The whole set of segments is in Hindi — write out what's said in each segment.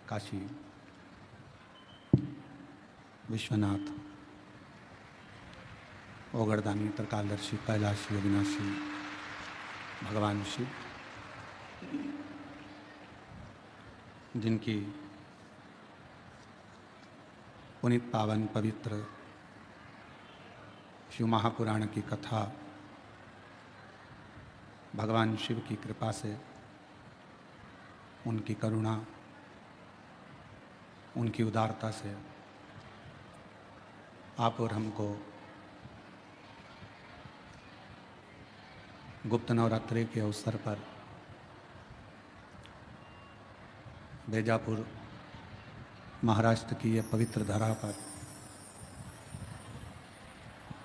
काशी विश्वनाथ ओगरदानी त्रिकालदर्शी कैलाशी अविनाशी भगवान शिव, जिनकी पुनीत पावन पवित्र शिव महापुराण की कथा भगवान शिव की कृपा से, उनकी करुणा, उनकी उदारता से आप और हमको गुप्त नवरात्रि के अवसर पर बेजापुर महाराष्ट्र की यह पवित्र धरा पर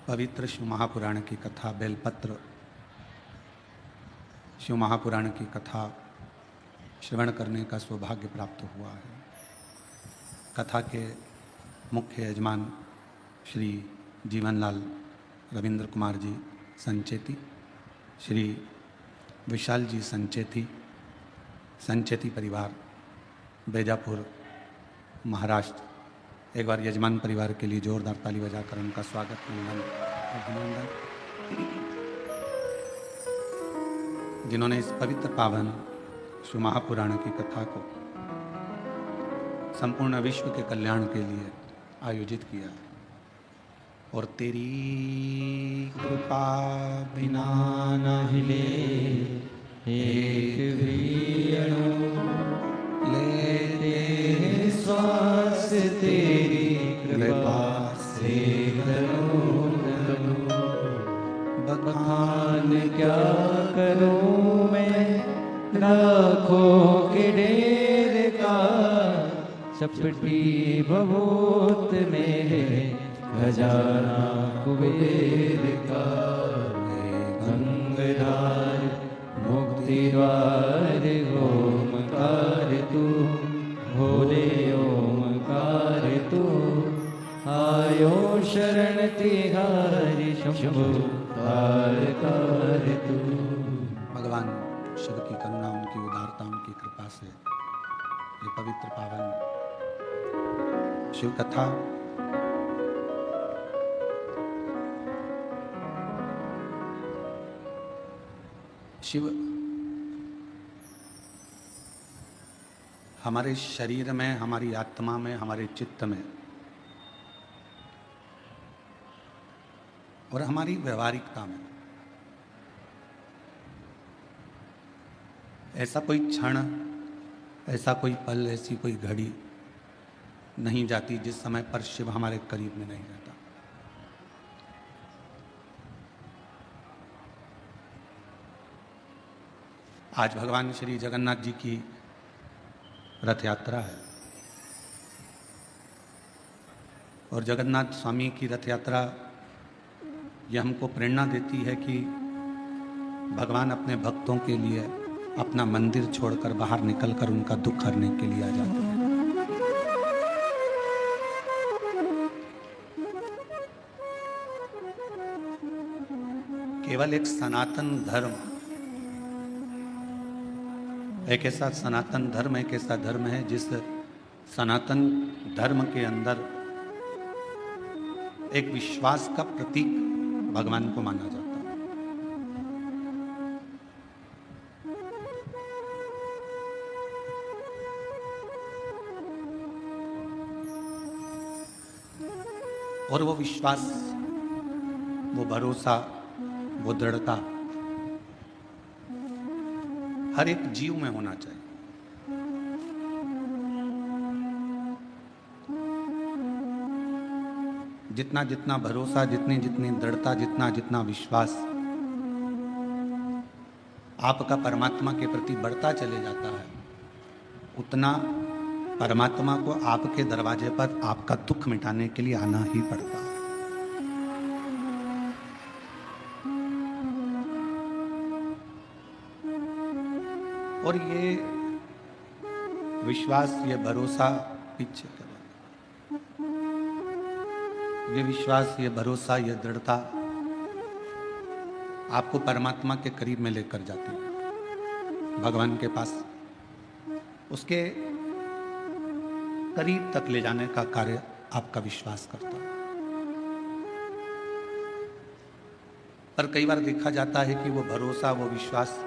पवित्र शिव महापुराण की कथा, बेलपत्र शिव महापुराण की कथा श्रवण करने का सौभाग्य प्राप्त हुआ है। कथा के मुख्य यजमान श्री जीवनलाल रविंद्र कुमार जी संचेती, श्री विशाल जी संचेती परिवार बेजापुर महाराष्ट्र। एक बार यजमान परिवार के लिए जोरदार ताली बजाकर उनका स्वागत अभिनंदन, जिन्होंने इस पवित्र पावन शिव महापुराण की कथा को संपूर्ण विश्व के कल्याण के लिए आयोजित किया। और तेरी कृपा बिना न हिले एक भी अणु, लेते श्वास तेरी कृपा से धनु धनु। बखान क्या करूं मैं लाखों के ढेर का, चपटी बहुत मेरे खजाना कुबेर का। गंगाधार मुक्ति द्वार ओमकार तू, भोले ओमकार तू। आयो शरण तिहारी शंभु कार तू। भगवान शिव की करुणा, उनकी उदारता, उनकी कृपा से ये पवित्र पावन शिव कथा शिव हमारे शरीर में, हमारी आत्मा में, हमारे चित्त में और हमारी व्यवहारिकता में ऐसा कोई क्षण, ऐसा कोई पल, ऐसी कोई घड़ी नहीं जाती जिस समय पर शिव हमारे करीब में नहीं रहता। आज भगवान श्री जगन्नाथ जी की रथ यात्रा है और जगन्नाथ स्वामी की रथ यात्रा यह हमको प्रेरणा देती है कि भगवान अपने भक्तों के लिए अपना मंदिर छोड़कर बाहर निकलकर उनका दुख हरने के लिए आ जाते हैं। केवल एक सनातन धर्म, एक ऐसा सनातन धर्म, एक ऐसा धर्म है जिस सनातन धर्म के अंदर एक विश्वास का प्रतीक भगवान को माना जाता है। और वो विश्वास, वो भरोसा, वो दृढ़ता हर एक जीव में होना चाहिए। जितना जितना भरोसा, जितनी जितनी दृढ़ता, जितना जितना विश्वास आपका परमात्मा के प्रति बढ़ता चले जाता है, उतना परमात्मा को आपके दरवाजे पर आपका दुख मिटाने के लिए आना ही पड़ता है। और ये विश्वास, ये भरोसा पीछे करें, ये विश्वास, ये भरोसा, ये दृढ़ता आपको परमात्मा के करीब में लेकर जाती है, भगवान के पास, उसके करीब तक ले जाने का कार्य आपका विश्वास करता है। पर कई बार देखा जाता है कि वो भरोसा, वो विश्वास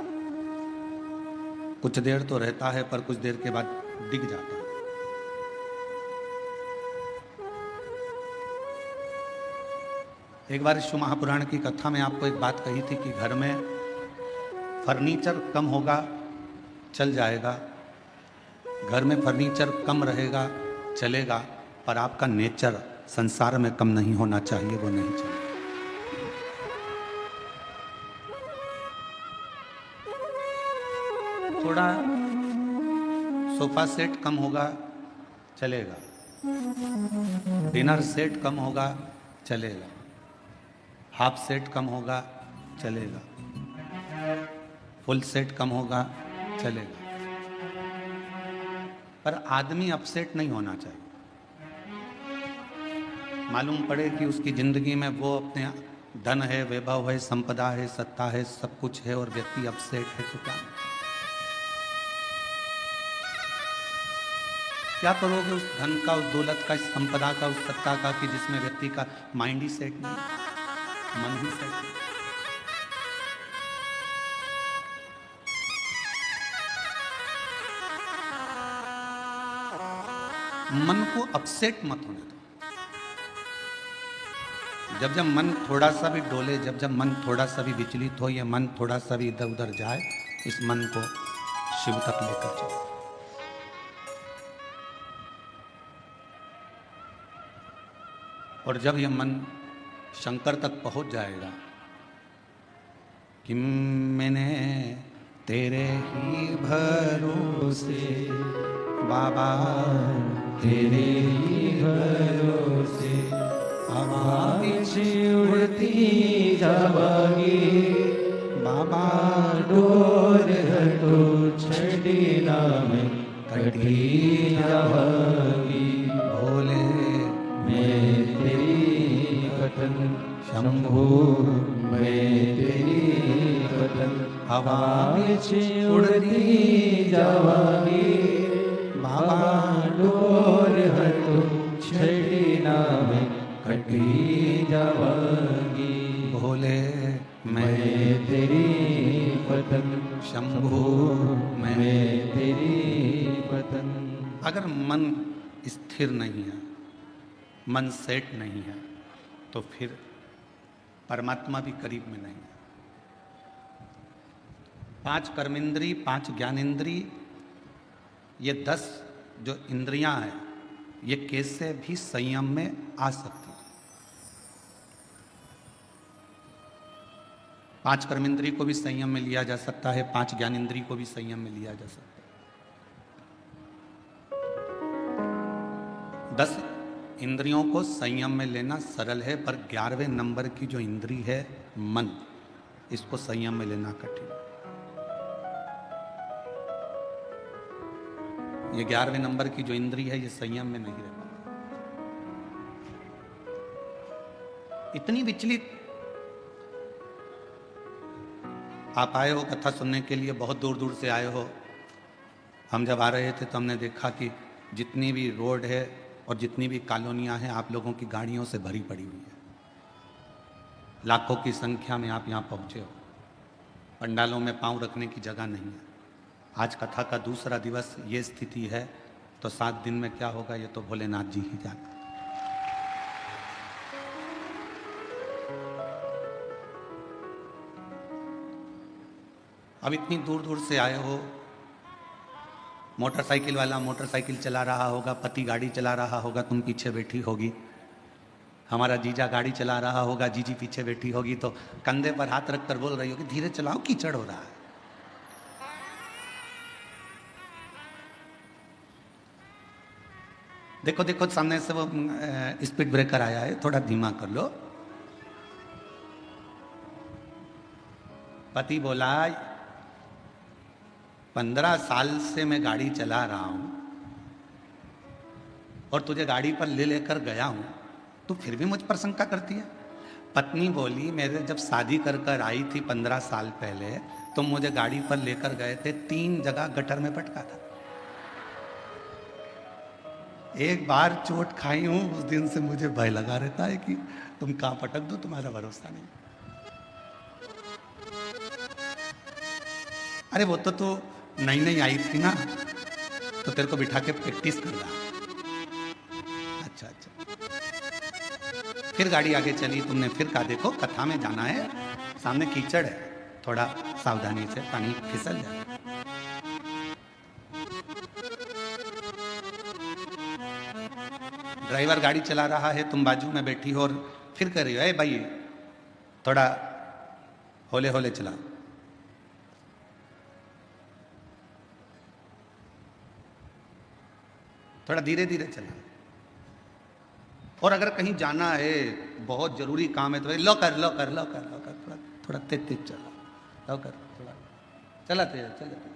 कुछ देर तो रहता है, पर कुछ देर के बाद डिग जाता है। एक बार शिव महापुराण की कथा में आपको एक बात कही थी कि घर में फर्नीचर कम होगा, चल जाएगा, घर में फर्नीचर कम रहेगा, चलेगा, पर आपका नेचर संसार में कम नहीं होना चाहिए, वो नहीं चलेगा। थोड़ा सोफा सेट कम होगा, चलेगा, डिनर सेट कम होगा, चलेगा, हाफ सेट कम होगा, चलेगा, फुल सेट कम होगा, चलेगा, पर आदमी अपसेट नहीं होना चाहिए। मालूम पड़े कि उसकी जिंदगी में वो अपने धन है, वैभव है, संपदा है, सत्ता है, सब कुछ है, और व्यक्ति अपसेट है, तो क्या करोगे उस धन का, उस दौलत का, इस संपदा का, उस सत्ता का, कि जिसमें व्यक्ति का माइंड ही सेट नहीं, मन ही सेट नहीं। मन को अपसेट मत होने दो। जब जब मन थोड़ा सा भी डोले, जब जब मन थोड़ा सा भी विचलित हो, या मन थोड़ा सा भी इधर उधर जाए, इस मन को शिव तक लेकर चलो। और जब यह मन शंकर तक पहुंच जाएगा कि मैंने तेरे ही भरोसे बाबा, तेरे ही भरोसे हवा पीछे उड़ती जावागी, बाबा डोर हटो छड़ी नाम कटी जावागी, भोले मैं तेरी कथन शंभू, मैं तेरी कथन हवा पीछे उड़ती जावागी, बाबा डोर हटो छड़ी नाम कटी जावागी, भोले मैं तेरी पतन शंभू, मैं तेरी पतन। अगर मन स्थिर नहीं है, मन सेट नहीं है, तो फिर परमात्मा भी करीब में नहीं है। 5 कर्मेंद्री, 5 ज्ञानेंद्री, ये 10 जो इंद्रियां हैं, ये कैसे भी संयम में आ सकती हैं। 5 कर्मेंद्री को भी संयम में लिया जा सकता है, 5 ज्ञानेंद्री को भी संयम में लिया जा सकता है। 10 इंद्रियों को संयम में लेना सरल है, पर 11वें नंबर की जो इंद्री है मन, इसको संयम में लेना कठिन है। ये 11वें नंबर की जो इंद्री है, ये संयम में नहीं रह पाती, इतनी विचलित आप आए हो कथा सुनने के लिए, बहुत दूर दूर से आए हो। हम जब आ रहे थे तो हमने देखा कि जितनी भी रोड है और जितनी भी कॉलोनियाँ हैं आप लोगों की गाड़ियों से भरी पड़ी हुई है। लाखों की संख्या में आप यहाँ पहुँचे हो। पंडालों में पांव रखने की जगह नहीं है। आज कथा का दूसरा दिवस, ये स्थिति है तो 7 दिन में क्या होगा ये तो भोलेनाथ जी ही जाने। अब इतनी दूर दूर से आए हो, मोटरसाइकिल वाला मोटरसाइकिल चला रहा होगा, पति गाड़ी चला रहा होगा, तुम पीछे बैठी होगी, हमारा जीजा गाड़ी चला रहा होगा, जीजी पीछे बैठी होगी, तो कंधे पर हाथ रखकर बोल रही होगी धीरे चलाओ कीचड़ हो रहा है। देखो देखो सामने से वो स्पीड ब्रेकर आया है, थोड़ा धीमा कर लो। पति बोला 15 साल से मैं गाड़ी चला रहा हूं और तुझे गाड़ी पर ले लेकर गया हूं, तू फिर भी मुझ पर शंका करती है। पत्नी बोली मेरे जब शादी कर कर आई थी 15 साल पहले, तुम मुझे गाड़ी पर लेकर गए थे, 3 जगह गटर में पटका था। एक बार चोट खाई हूं, उस दिन से मुझे भय लगा रहता है कि तुम कहां पटक दो, तुम्हारा भरोसा नहीं। अरे वो तो तू नई नई आई थी ना, तो तेरे को बिठा के प्रैक्टिस कर रहा। अच्छा अच्छा, फिर गाड़ी आगे चली, तुमने फिर कहा देखो कथा में जाना है, सामने कीचड़ है, थोड़ा सावधानी से, पानी फिसल जाए। ड्राइवर गाड़ी चला रहा है, तुम बाजू में बैठी हो और फिर कह रही हो, अरे भाई थोड़ा होले होले चला। थोड़ा धीरे धीरे चला। और अगर कहीं जाना है, बहुत जरूरी काम है, तो लो कर लो कर लो कर लो कर, थोड़ा थोड़ा तेज तेज चला, लो कर थोड़ा चला तेज चला।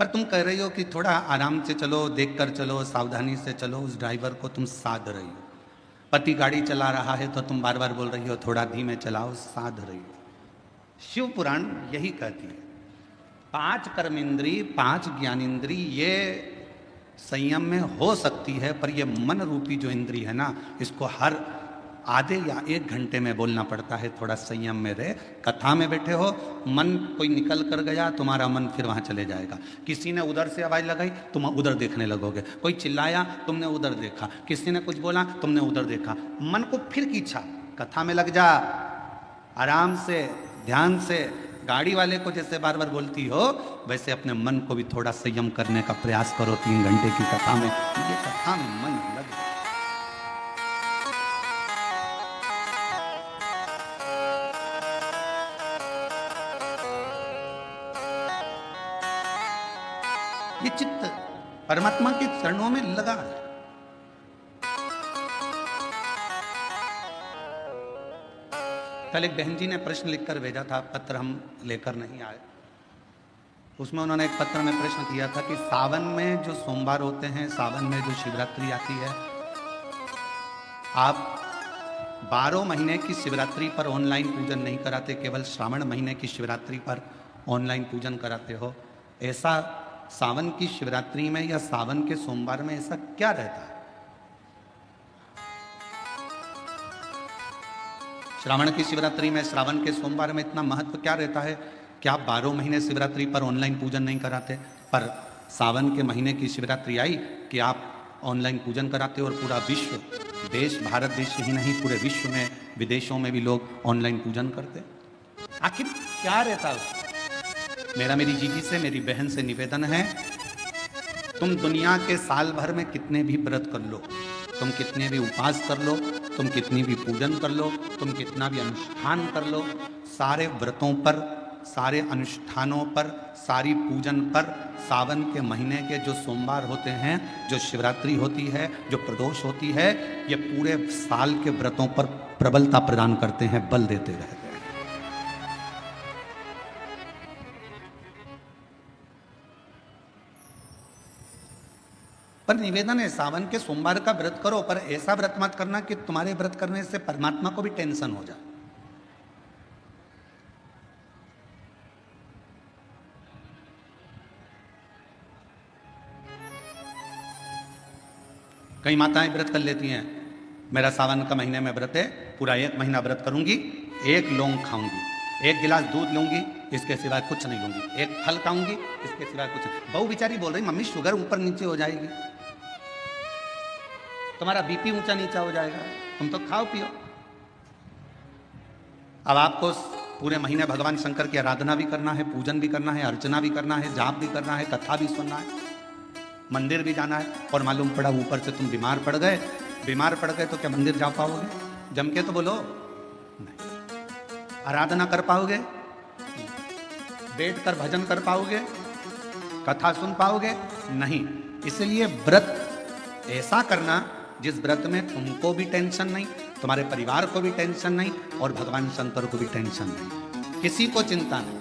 पर तुम कह रही हो कि थोड़ा आराम से चलो, देख कर चलो, सावधानी से चलो, उस ड्राइवर को तुम साध रही हो। पति गाड़ी चला रहा है तो तुम बार बार बोल रही हो थोड़ा धीमे चलाओ, साध रही हो। शिव पुराण यही कहती है 5 कर्मेंद्री 5 ज्ञानेंद्री ये संयम में हो सकती है, पर ये मन रूपी जो इंद्री है ना, इसको हर आधे या 1 घंटे में बोलना पड़ता है, थोड़ा संयम में रहे। कथा में बैठे हो, मन कोई निकल कर गया, तुम्हारा मन फिर वहाँ चले जाएगा। किसी ने उधर से आवाज़ लगाई, तुम उधर देखने लगोगे। कोई चिल्लाया, तुमने उधर देखा। किसी ने कुछ बोला, तुमने उधर देखा। मन को फिर की इच्छा, कथा में लग जा, आराम से, ध्यान से। गाड़ी वाले को जैसे बार बार बोलती हो, वैसे अपने मन को भी थोड़ा संयम करने का प्रयास करो 3 घंटे की कथा में। ये कथा में मन लग। ये चित्त परमात्मा के चरणों में लगा है। कल एक बहन जी ने प्रश्न लिखकर भेजा था, पत्र हम लेकर नहीं आए। उसमें उन्होंने एक पत्र में प्रश्न किया था कि सावन में जो सोमवार होते हैं, सावन में जो शिवरात्रि आती है, आप 12 महीने की शिवरात्रि पर ऑनलाइन पूजन नहीं कराते, केवल श्रावण महीने की शिवरात्रि पर ऑनलाइन पूजन कराते हो। ऐसा सावन की शिवरात्रि में या सावन के सोमवार में ऐसा क्या रहता है? श्रावण की शिवरात्रि में, श्रावण के सोमवार में इतना महत्व क्या रहता है कि आप 12 महीने शिवरात्रि पर ऑनलाइन पूजन नहीं कराते, पर सावन के महीने की शिवरात्रि आई कि आप ऑनलाइन पूजन कराते हो और पूरा विश्व, देश, भारत देश ही नहीं, पूरे विश्व में, विदेशों में भी लोग ऑनलाइन पूजन करते। आखिर क्या रहता है? मेरा मेरी जीजी से, मेरी बहन से निवेदन है, तुम दुनिया के साल भर में कितने भी व्रत कर लो, तुम कितने भी उपवास कर लो, तुम कितनी भी पूजन कर लो, तुम कितना भी अनुष्ठान कर लो, सारे व्रतों पर, सारे अनुष्ठानों पर, सारी पूजन पर, सावन के महीने के जो सोमवार होते हैं, जो शिवरात्रि होती है, जो प्रदोष होती है, ये पूरे साल के व्रतों पर प्रबलता प्रदान करते हैं, बल देते रहते हैं। पर निवेदन है, सावन के सोमवार का व्रत करो, पर ऐसा व्रत मत करना कि तुम्हारे व्रत करने से परमात्मा को भी टेंशन हो जाए। कई माताएं व्रत कर लेती हैं, मेरा सावन का महीने में व्रत है, पूरा 1 महीना व्रत करूंगी, 1 लौंग खाऊंगी, 1 गिलास दूध लूंगी, इसके सिवाय कुछ नहीं लूंगी, 1 फल खाऊंगी, इसके सिवाय कुछ नहीं। बहू बेचारी बोल रही मम्मी शुगर ऊपर नीचे हो जाएगी, तुम्हारा बीपी ऊंचा नीचा हो जाएगा, तुम तो खाओ पियो। अब आपको पूरे महीने भगवान शंकर की आराधना भी करना है, पूजन भी करना है, अर्चना भी करना है, जाप भी करना है, कथा भी सुनना है, मंदिर भी जाना है, और मालूम पड़ा ऊपर से तुम बीमार पड़ गए। बीमार पड़ गए तो क्या मंदिर जा पाओगे? जम के तो बोलो नहीं। आराधना कर पाओगे? बैठ कर भजन कर पाओगे? कथा सुन पाओगे? नहीं। इसलिए व्रत ऐसा करना जिस व्रत में तुमको भी टेंशन नहीं, तुम्हारे परिवार को भी टेंशन नहीं, और भगवान शंकर को भी टेंशन नहीं, किसी को चिंता नहीं।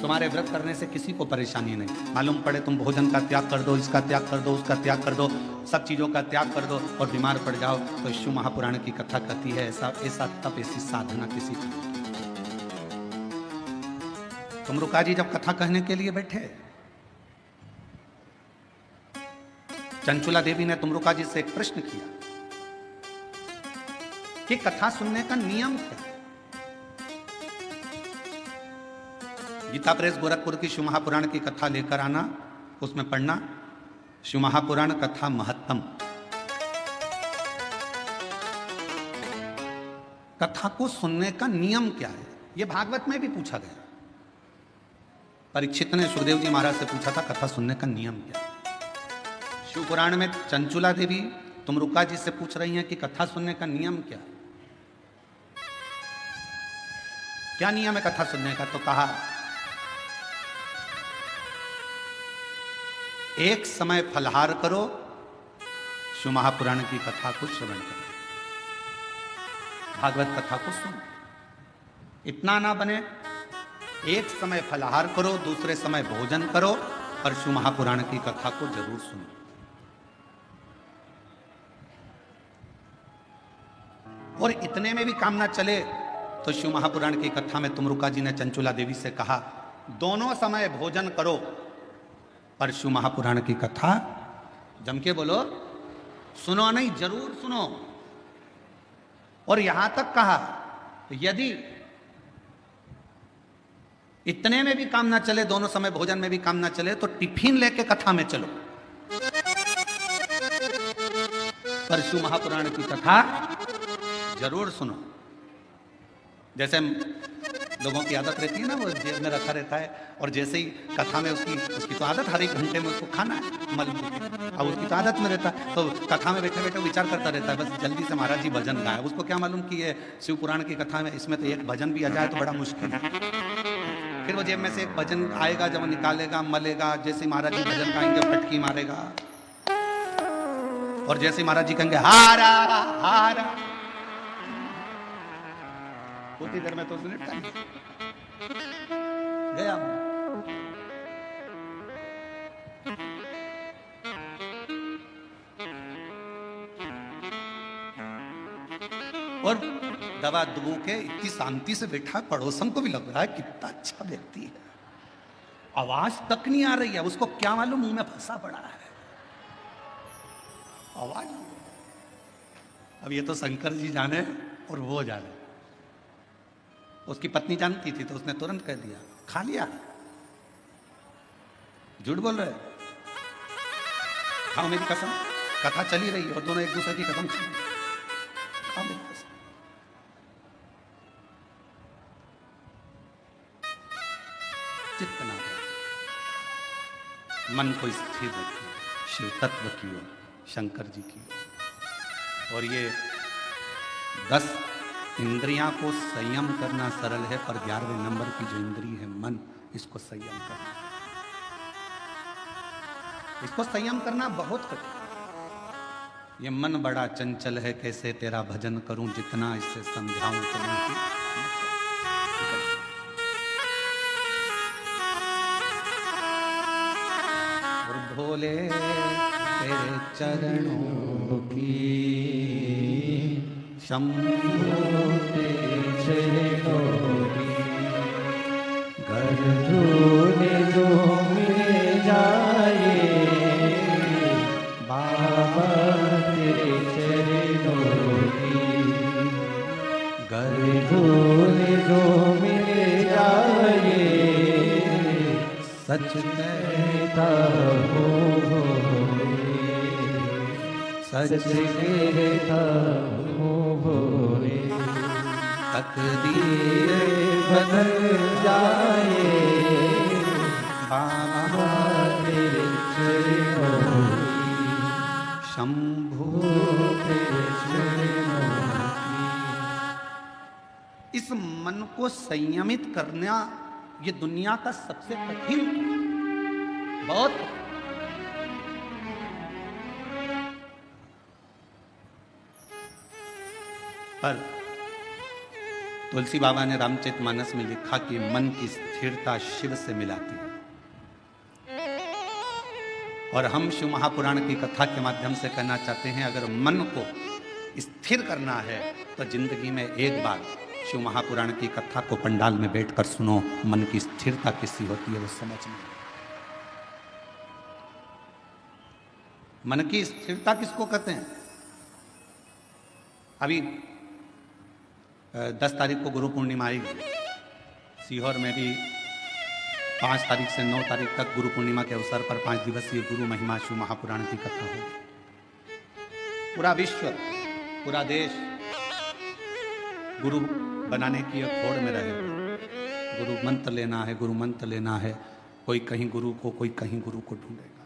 तुम्हारे व्रत करने से किसी को परेशानी नहीं। मालूम पड़े तुम भोजन का त्याग कर दो, इसका त्याग कर दो, उसका त्याग कर दो, सब चीजों का त्याग कर दो और बीमार पड़ जाओ, तो शिव महापुराण की कथा कहती है ऐसा तप, ऐसी साधना किसी की। तुमरुका जी जब कथा कहने के लिए बैठे, चंचुला देवी ने तुमरुका जी से एक प्रश्न किया कि कथा सुनने का नियम क्या है? गीता प्रेस गोरखपुर की शिव महापुराण की कथा लेकर आना, उसमें पढ़ना शिव महापुराण कथा महत्तम। कथा को सुनने का नियम क्या है, यह भागवत में भी पूछा गया। परीक्षित ने सुखदेव जी महाराज से पूछा था कथा सुनने का नियम क्या है। शिव पुराण में चंचुला देवी तुमरुका जी से पूछ रही हैं कि कथा सुनने का नियम क्या है, क्या नियम है कथा सुनने का? तो कहा एक समय फलहार करो, शिव महापुराण की कथा को श्रवण करो, भागवत कथा को सुनो। इतना ना बने, एक समय फलहार करो, दूसरे समय भोजन करो, और शिव महापुराण की कथा को जरूर सुनो। और इतने में भी काम ना चले तो शिव महापुराण की कथा में तुमरुका जी ने चंचुला देवी से कहा दोनों समय भोजन करो, पर शिव महापुराण की कथा जम के बोलो, सुनो नहीं, जरूर सुनो। और यहां तक कहा यदि इतने में भी काम ना चले, दोनों समय भोजन में भी काम ना चले, तो टिफिन लेके कथा में चलो, पर शिव महापुराण की कथा जरूर सुनो। जैसे लोगों की आदत रहती है ना, वो जेब में रखा रहता है, और जैसे ही कथा में उसकी तो आदत हर एक घंटे में उसको खाना है, अब उसकी तो आदत में रहता है, तो कथा में बैठे बैठे विचार करता रहता है बस जल्दी से महाराज जी भजन गाए। उसको क्या मालूम कि ये शिव पुराण की कथा में इसमें तो एक भजन भी आ जाए तो बड़ा मुश्किल है। फिर वो जेब में से एक भजन आएगा, जब वो निकालेगा, मलेगा, जैसे महाराज जी भजन गाएंगे फटकी मारेगा, और जैसे महाराज जी कहेंगे हारा हारा, उतनी देर में तो उसने गया। और दवा दुबू के इतनी शांति से बैठा, पड़ोसन को भी लग रहा है कितना अच्छा व्यक्ति है, आवाज तक नहीं आ रही है, उसको क्या मालूम मुंह में फंसा पड़ा है आवाज। अब ये तो शंकर जी जाने और वो जाने। उसकी पत्नी जानती थी तो उसने तुरंत कह दिया, खा लिया, झूठ बोल रहे, खाओ मेरी कसम। कथा चली रही और दोनों एक दूसरे की कसम खा रहे, खाओ मेरी कसम। जितना मन को स्थिर रखिए शिव तत्व की ओर, शंकर जी की ओर। और ये 10 इंद्रियां को संयम करना सरल है, पर 11वें नंबर की जो इंद्री है मन, इसको संयम करना, इसको संयम करना बहुत कठिन। ये मन बड़ा चंचल है, कैसे तेरा भजन करूं, जितना इससे समझाऊं उतना ही। और भोले तेरे चरणों की शंभो घर धोने जो मिल जाए बाबा तेरे सच कहता हूँ सच कहता हूँ तकदीर बदल जाए बाबा तेरे चरणों शंभु तेरे चरणों इस मन को संयमित करना ये दुनिया का सबसे कठिन बहुत पर तुलसी बाबा ने रामचरितमानस में लिखा कि मन की स्थिरता शिव से मिलाती है। और हम शिव महापुराण की कथा के माध्यम से कहना चाहते हैं, अगर मन को स्थिर करना है तो जिंदगी में एक बार शिव महापुराण की कथा को पंडाल में बैठकर सुनो। मन की स्थिरता किसी होती है वो समझ में। मन की स्थिरता किसको कहते हैं? अभी 10 तारीख को गुरु पूर्णिमा आएगी। सीहोर में भी 5 तारीख से 9 तारीख तक गुरु पूर्णिमा के अवसर पर 5 दिवसीय गुरु महिमा शिव महापुराण की कथा है। पूरा विश्व, पूरा देश गुरु बनाने की एक होड़ में रहे। गुरु मंत्र लेना है, गुरु मंत्र लेना है। कोई कहीं गुरु को, कोई कहीं गुरु को ढूंढेगा।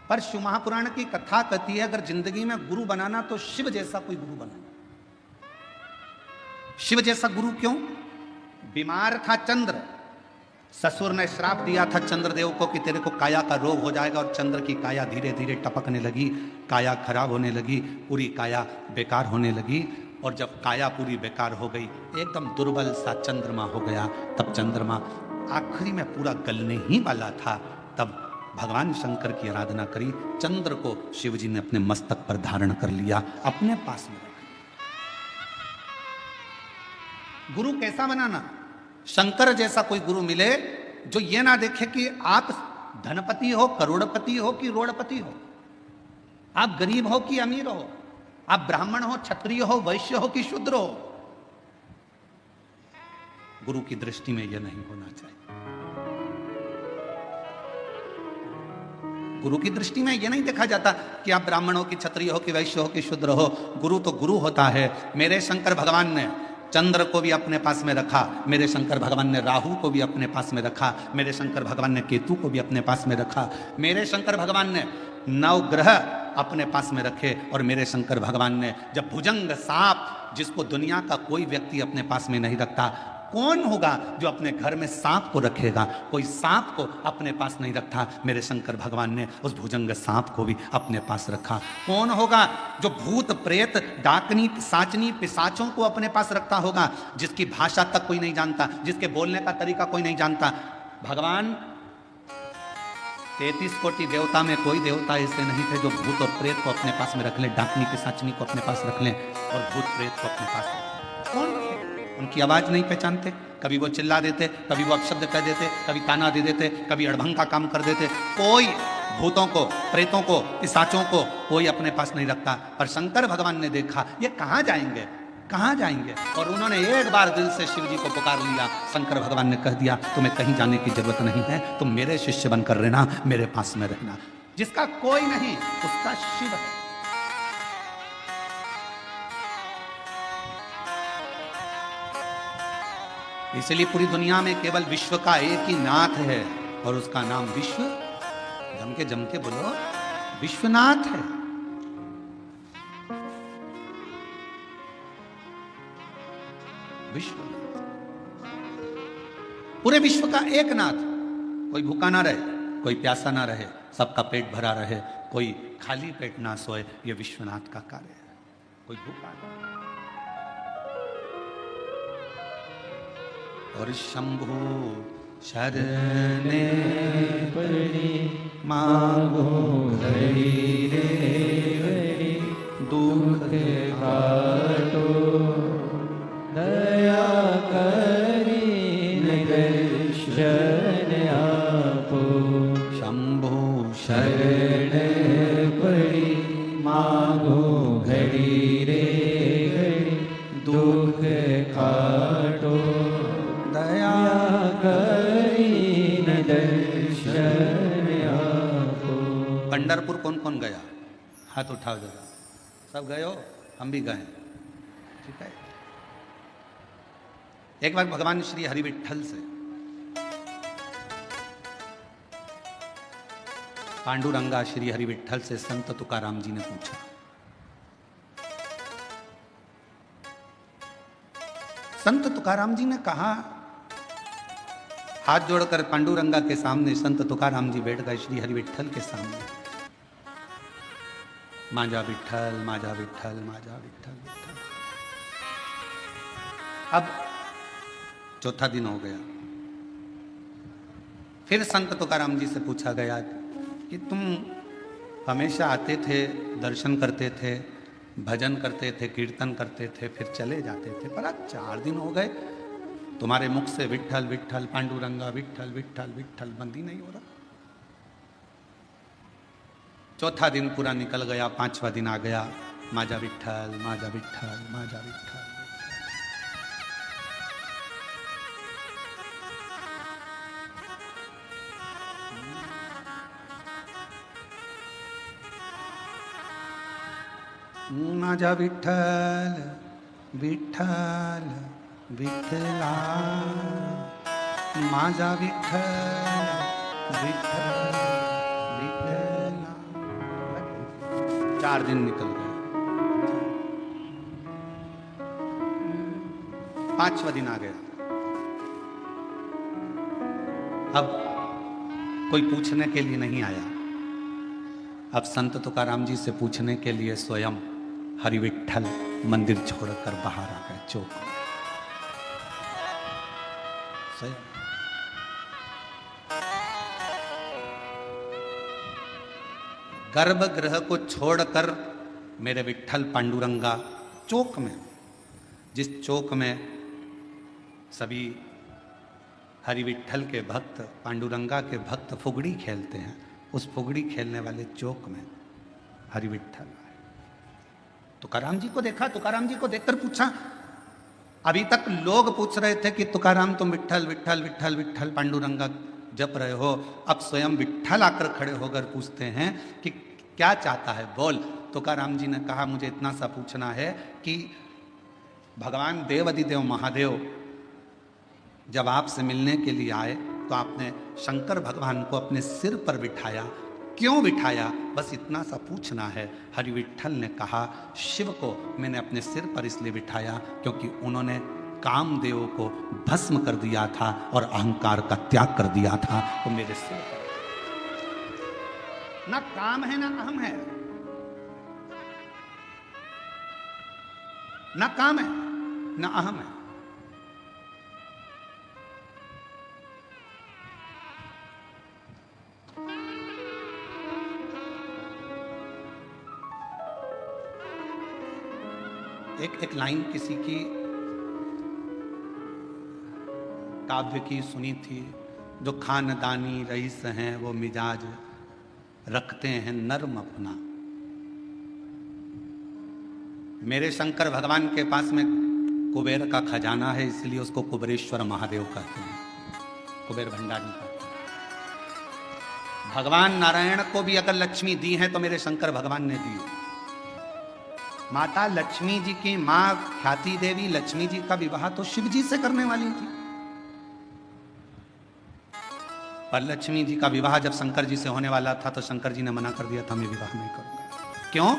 पर शिव महापुराण की कथा कहती है, अगर जिंदगी में गुरु बनाना तो शिव जैसा कोई गुरु बनाना। शिव जैसा गुरु क्यों? बीमार था चंद्र, ससुर ने श्राप दिया था चंद्रदेव को कि तेरे को काया का रोग हो जाएगा, और चंद्र की काया धीरे धीरे टपकने लगी, काया खराब होने लगी, पूरी काया बेकार होने लगी। और जब काया पूरी बेकार हो गई, एकदम दुर्बल सा चंद्रमा हो गया। तब चंद्रमा आखिरी में पूरा गलने ही वाला था। तब भगवान शंकर की आराधना करी, चंद्र को शिवजी ने अपने मस्तक पर धारण कर लिया, अपने पास में रखा। गुरु कैसा बनाना? शंकर जैसा कोई गुरु मिले जो ये ना देखे कि आप धनपति हो, करोड़पति हो कि रोड़पति हो, आप गरीब हो कि अमीर हो, आप ब्राह्मण हो, क्षत्रिय हो, वैश्य हो कि शूद्र हो। गुरु की दृष्टि में यह नहीं होना चाहिए। गुरु की दृष्टि में यह नहीं देखा जाता कि आप ब्राह्मण हो कि क्षत्रिय हो कि वैश्य हो कि शूद्र हो। गुरु तो गुरु होता है। मेरे शंकर भगवान ने चंद्र को भी अपने पास में रखा, मेरे शंकर भगवान ने राहु को भी अपने पास में रखा, मेरे शंकर भगवान ने केतु को भी अपने पास में रखा, मेरे शंकर भगवान ने 9 ग्रह अपने पास में रखे। और मेरे शंकर भगवान ने जब भुजंग सांप, जिसको दुनिया का कोई व्यक्ति अपने पास में नहीं रखता, कौन होगा जो अपने घर में सांप को रखेगा? कोई सांप को अपने पास नहीं रखता, मेरे शंकर भगवान ने उस भुजंग सांप को भी अपने पास रखा। कौन होगा जो भूत प्रेत डाकनी साचनी पिशाचों को अपने पास रखता होगा, जिसकी भाषा तक कोई नहीं जानता, जिसके बोलने का तरीका कोई नहीं जानता? भगवान 33 कोटि देवता में कोई देवता ऐसे नहीं थे जो भूत और प्रेत को अपने पास में रख ले, डाकनी पिशाचनी को अपने पास रख लें और भूत प्रेत को अपने पास रख लें। कौन? उनकी आवाज नहीं पहचानते, कभी वो चिल्ला देते, कभी वो अपशब्द कह देते, कभी ताना दे देते, कभी अड़भंग का काम कर देते। कोई भूतों को, प्रेतों को, पिशाचों को कोई अपने पास नहीं रखता। पर शंकर भगवान ने देखा ये कहाँ जाएंगे, कहाँ जाएंगे, और उन्होंने एक बार दिल से शिव जी को पुकार लिया। शंकर भगवान ने कह दिया तुम्हें कहीं जाने की जरूरत नहीं है, तुम मेरे शिष्य बनकर रहना, मेरे पास में रहना। जिसका कोई नहीं उसका शिव है। इसलिए पूरी दुनिया में केवल विश्व का एक ही नाथ है और उसका नाम विश्व, जम के बोलो, विश्वनाथ है। विश्व, पूरे विश्व का एक नाथ। कोई भूखा ना रहे, कोई प्यासा ना रहे, सबका पेट भरा रहे, कोई खाली पेट ना सोए, यह विश्वनाथ का कार्य है। कोई भूखा ना। और शंभु शरणे पड़ी मांगो घड़ी रे घड़ी, दुख काटो दया करी दर्शन आपो। शंभु शरण पड़ी मांगो घड़ी रे घड़ी, दुख काटो दया करी पंढरपुर कौन कौन गया? हाथ उठाओ जरा। सब गए हो? हम भी गए। ठीक है। एक बार भगवान श्री हरि विट्ठल से पांडुरंगा श्री हरि विट्ठल से संत तुकाराम जी ने पूछा, संत तुकाराम जी ने कहा, हाथ जोड़कर पांडुरंगा के सामने संत तुकाराम जी बैठ गए श्री हरि विट्ठल के सामने। माजा विट्ठल, माजा विट्ठल, माजा विट्ठल, विट्ठल। अब चौथा दिन हो गया। फिर संत तुकाराम जी से पूछा गया कि तुम हमेशा आते थे, दर्शन करते थे, भजन करते थे, कीर्तन करते थे, फिर चले जाते थे, पर आज 4 दिन हो गए तुम्हारे मुख से विट्ठल विट्ठल, पांडुरंगा विट्ठल विट्ठल विट्ठल बंद ही नहीं हो रहा। चौथा दिन पूरा निकल गया, 5वां दिन आ गया, माजा विट्ठल, माजा विट्ठल, माजा विट्ठल। माजा विट्ठल विट्ठल विठ्ठला, माजा विट्ठल विट्ठल विठ्ठला। 4 दिन निकल गए। 5वां दिन आ गया। अब कोई पूछने के लिए नहीं आया। अब संत तुकाराम जी से पूछने के लिए स्वयं हरि विट्ठल मंदिर छोड़कर बाहर आ गए चौक में। गर्भगृह को छोड़कर मेरे विट्ठल पांडुरंगा चौक में, जिस चौक में सभी हरि विट्ठल के भक्त, पांडुरंगा के भक्त फुगड़ी खेलते हैं, उस फुगड़ी खेलने वाले चौक में हरि विट्ठल आए। तुकाराम जी को देखा, तुकाराम जी को देखकर पूछा, अभी तक लोग पूछ रहे थे कि तुकाराम तुम विट्ठल विट्ठल विट्ठल विट्ठल पांडुरंगा जप रहे हो, अब स्वयं विट्ठल आकर खड़े होकर पूछते हैं कि क्या चाहता है, बोल। तुकाराम जी ने कहा, मुझे इतना सा पूछना है कि भगवान देवाधिदेव महादेव जब आपसे मिलने के लिए आए तो आपने शंकर भगवान को अपने सिर पर बिठाया, क्यों बिठाया, बस इतना सा पूछना है। हरि विट्ठल ने कहा, शिव को मैंने अपने सिर पर इसलिए बिठाया क्योंकि उन्होंने कामदेव को भस्म कर दिया था और अहंकार का त्याग कर दिया था, तो मेरे सिर पर ना काम है ना अहम है, ना काम है ना अहम है। एक लाइन किसी की काव्य की सुनी थी, जो खानदानी रईस हैं वो मिजाज रखते हैं नर्म अपना। मेरे शंकर भगवान के पास में कुबेर का खजाना है, इसलिए उसको कुबेरेश्वर महादेव कहते हैं, कुबेर भंडारी कहते हैं। भगवान नारायण को भी अगर लक्ष्मी दी है तो मेरे शंकर भगवान ने दी। माता लक्ष्मी जी की मां ख्याति देवी लक्ष्मी जी का विवाह तो शिव जी से करने वाली थी, पर लक्ष्मी जी का विवाह जब शंकर जी से होने वाला था तो शंकर जी ने मना कर दिया था, मैं विवाह नहीं करूंगा। क्यों?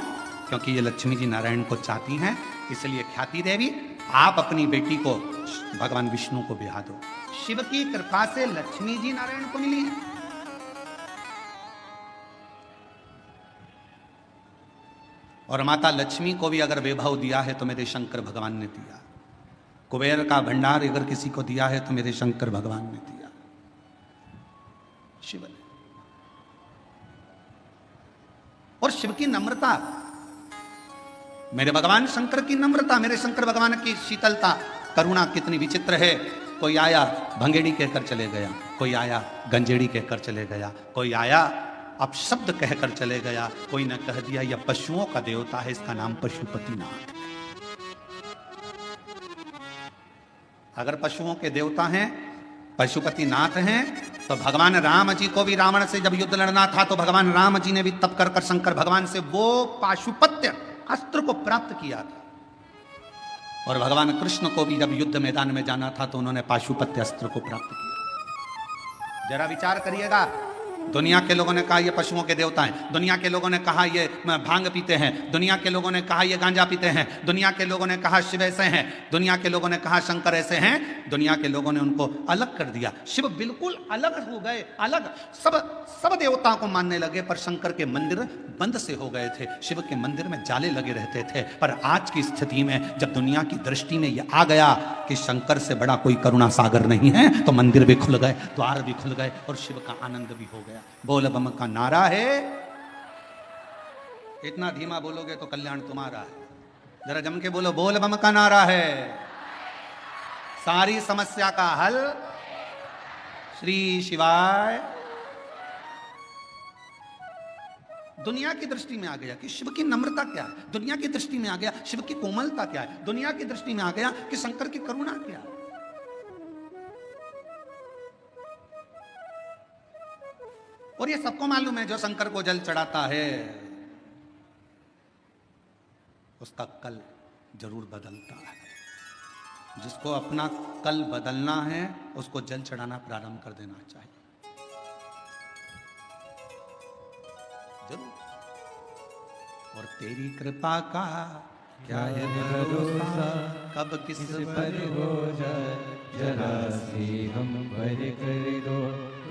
क्योंकि ये लक्ष्मी जी नारायण को चाहती हैं, इसलिए ख्याति देवी आप अपनी बेटी को भगवान विष्णु को ब्याह दो। शिव की कृपा से लक्ष्मी जी नारायण को मिली है। और माता लक्ष्मी को भी अगर वैभव दिया है तो मेरे शंकर भगवान ने दिया। कुबेर का भंडार अगर किसी को दिया है तो मेरे शंकर भगवान ने दिया, शिव ने। और शिव की नम्रता, मेरे भगवान शंकर की नम्रता, मेरे शंकर भगवान की शीतलता, करुणा कितनी विचित्र है। कोई आया भंगेड़ी कहकर चले गया, कोई आया गंजेड़ी कहकर चले गया, कोई आया अब शब्द कहकर चले गया, कोई ने कह दिया यह पशुओं का देवता है, इसका नाम पशुपतिनाथ। अगर पशुओं के देवता हैं, पशुपतिनाथ हैं, तो भगवान राम जी को भी रावण से जब युद्ध लड़ना था तो भगवान राम जी ने भी तप कर कर शंकर भगवान से वो पाशुपत्य अस्त्र को प्राप्त किया था। और भगवान कृष्ण को भी जब युद्ध मैदान में जाना था तो उन्होंने पाशुपत्य अस्त्र को प्राप्त किया। जरा विचार करिएगा, दुनिया के लोगों ने कहा ये पशुओं के देवता हैं, दुनिया के लोगों ने कहा ये भांग पीते हैं, दुनिया के लोगों ने कहा ये गांजा पीते हैं, दुनिया के लोगों ने कहा शिव ऐसे हैं, दुनिया के लोगों ने कहा शंकर ऐसे हैं। दुनिया के लोगों ने उनको अलग कर दिया। शिव बिल्कुल अलग हो गए, अलग सब देवताओं को मानने लगे, पर शंकर के मंदिर बंद से हो गए थे, शिव के मंदिर में जाले लगे रहते थे। पर आज की स्थिति में जब दुनिया की दृष्टि में यह आ गया कि शंकर से बड़ा कोई करुणा सागर नहीं है, तो मंदिर भी खुल गए, द्वार भी खुल गए और शिव का आनंद भी हो गया। बोल बम का नारा है, इतना धीमा बोलोगे तो कल्याण तुम्हारा है। जरा जम के बोलो, बोल बम का नारा है, सारी समस्या का हल श्री शिवाय। दुनिया की दृष्टि में आ गया कि शिव की नम्रता क्या है, दुनिया की दृष्टि में आ गया शिव की कोमलता क्या है, दुनिया की दृष्टि में आ गया कि शंकर की करुणा क्या है। और ये सबको मालूम है, जो शंकर को जल चढ़ाता है उसका कल जरूर बदलता है। जिसको अपना कल बदलना है उसको जल चढ़ाना प्रारंभ कर देना चाहिए, जरूर। और तेरी कृपा का क्या है भरोसा, कब किस पर हो जाए, जरा सी हम पर कर दो,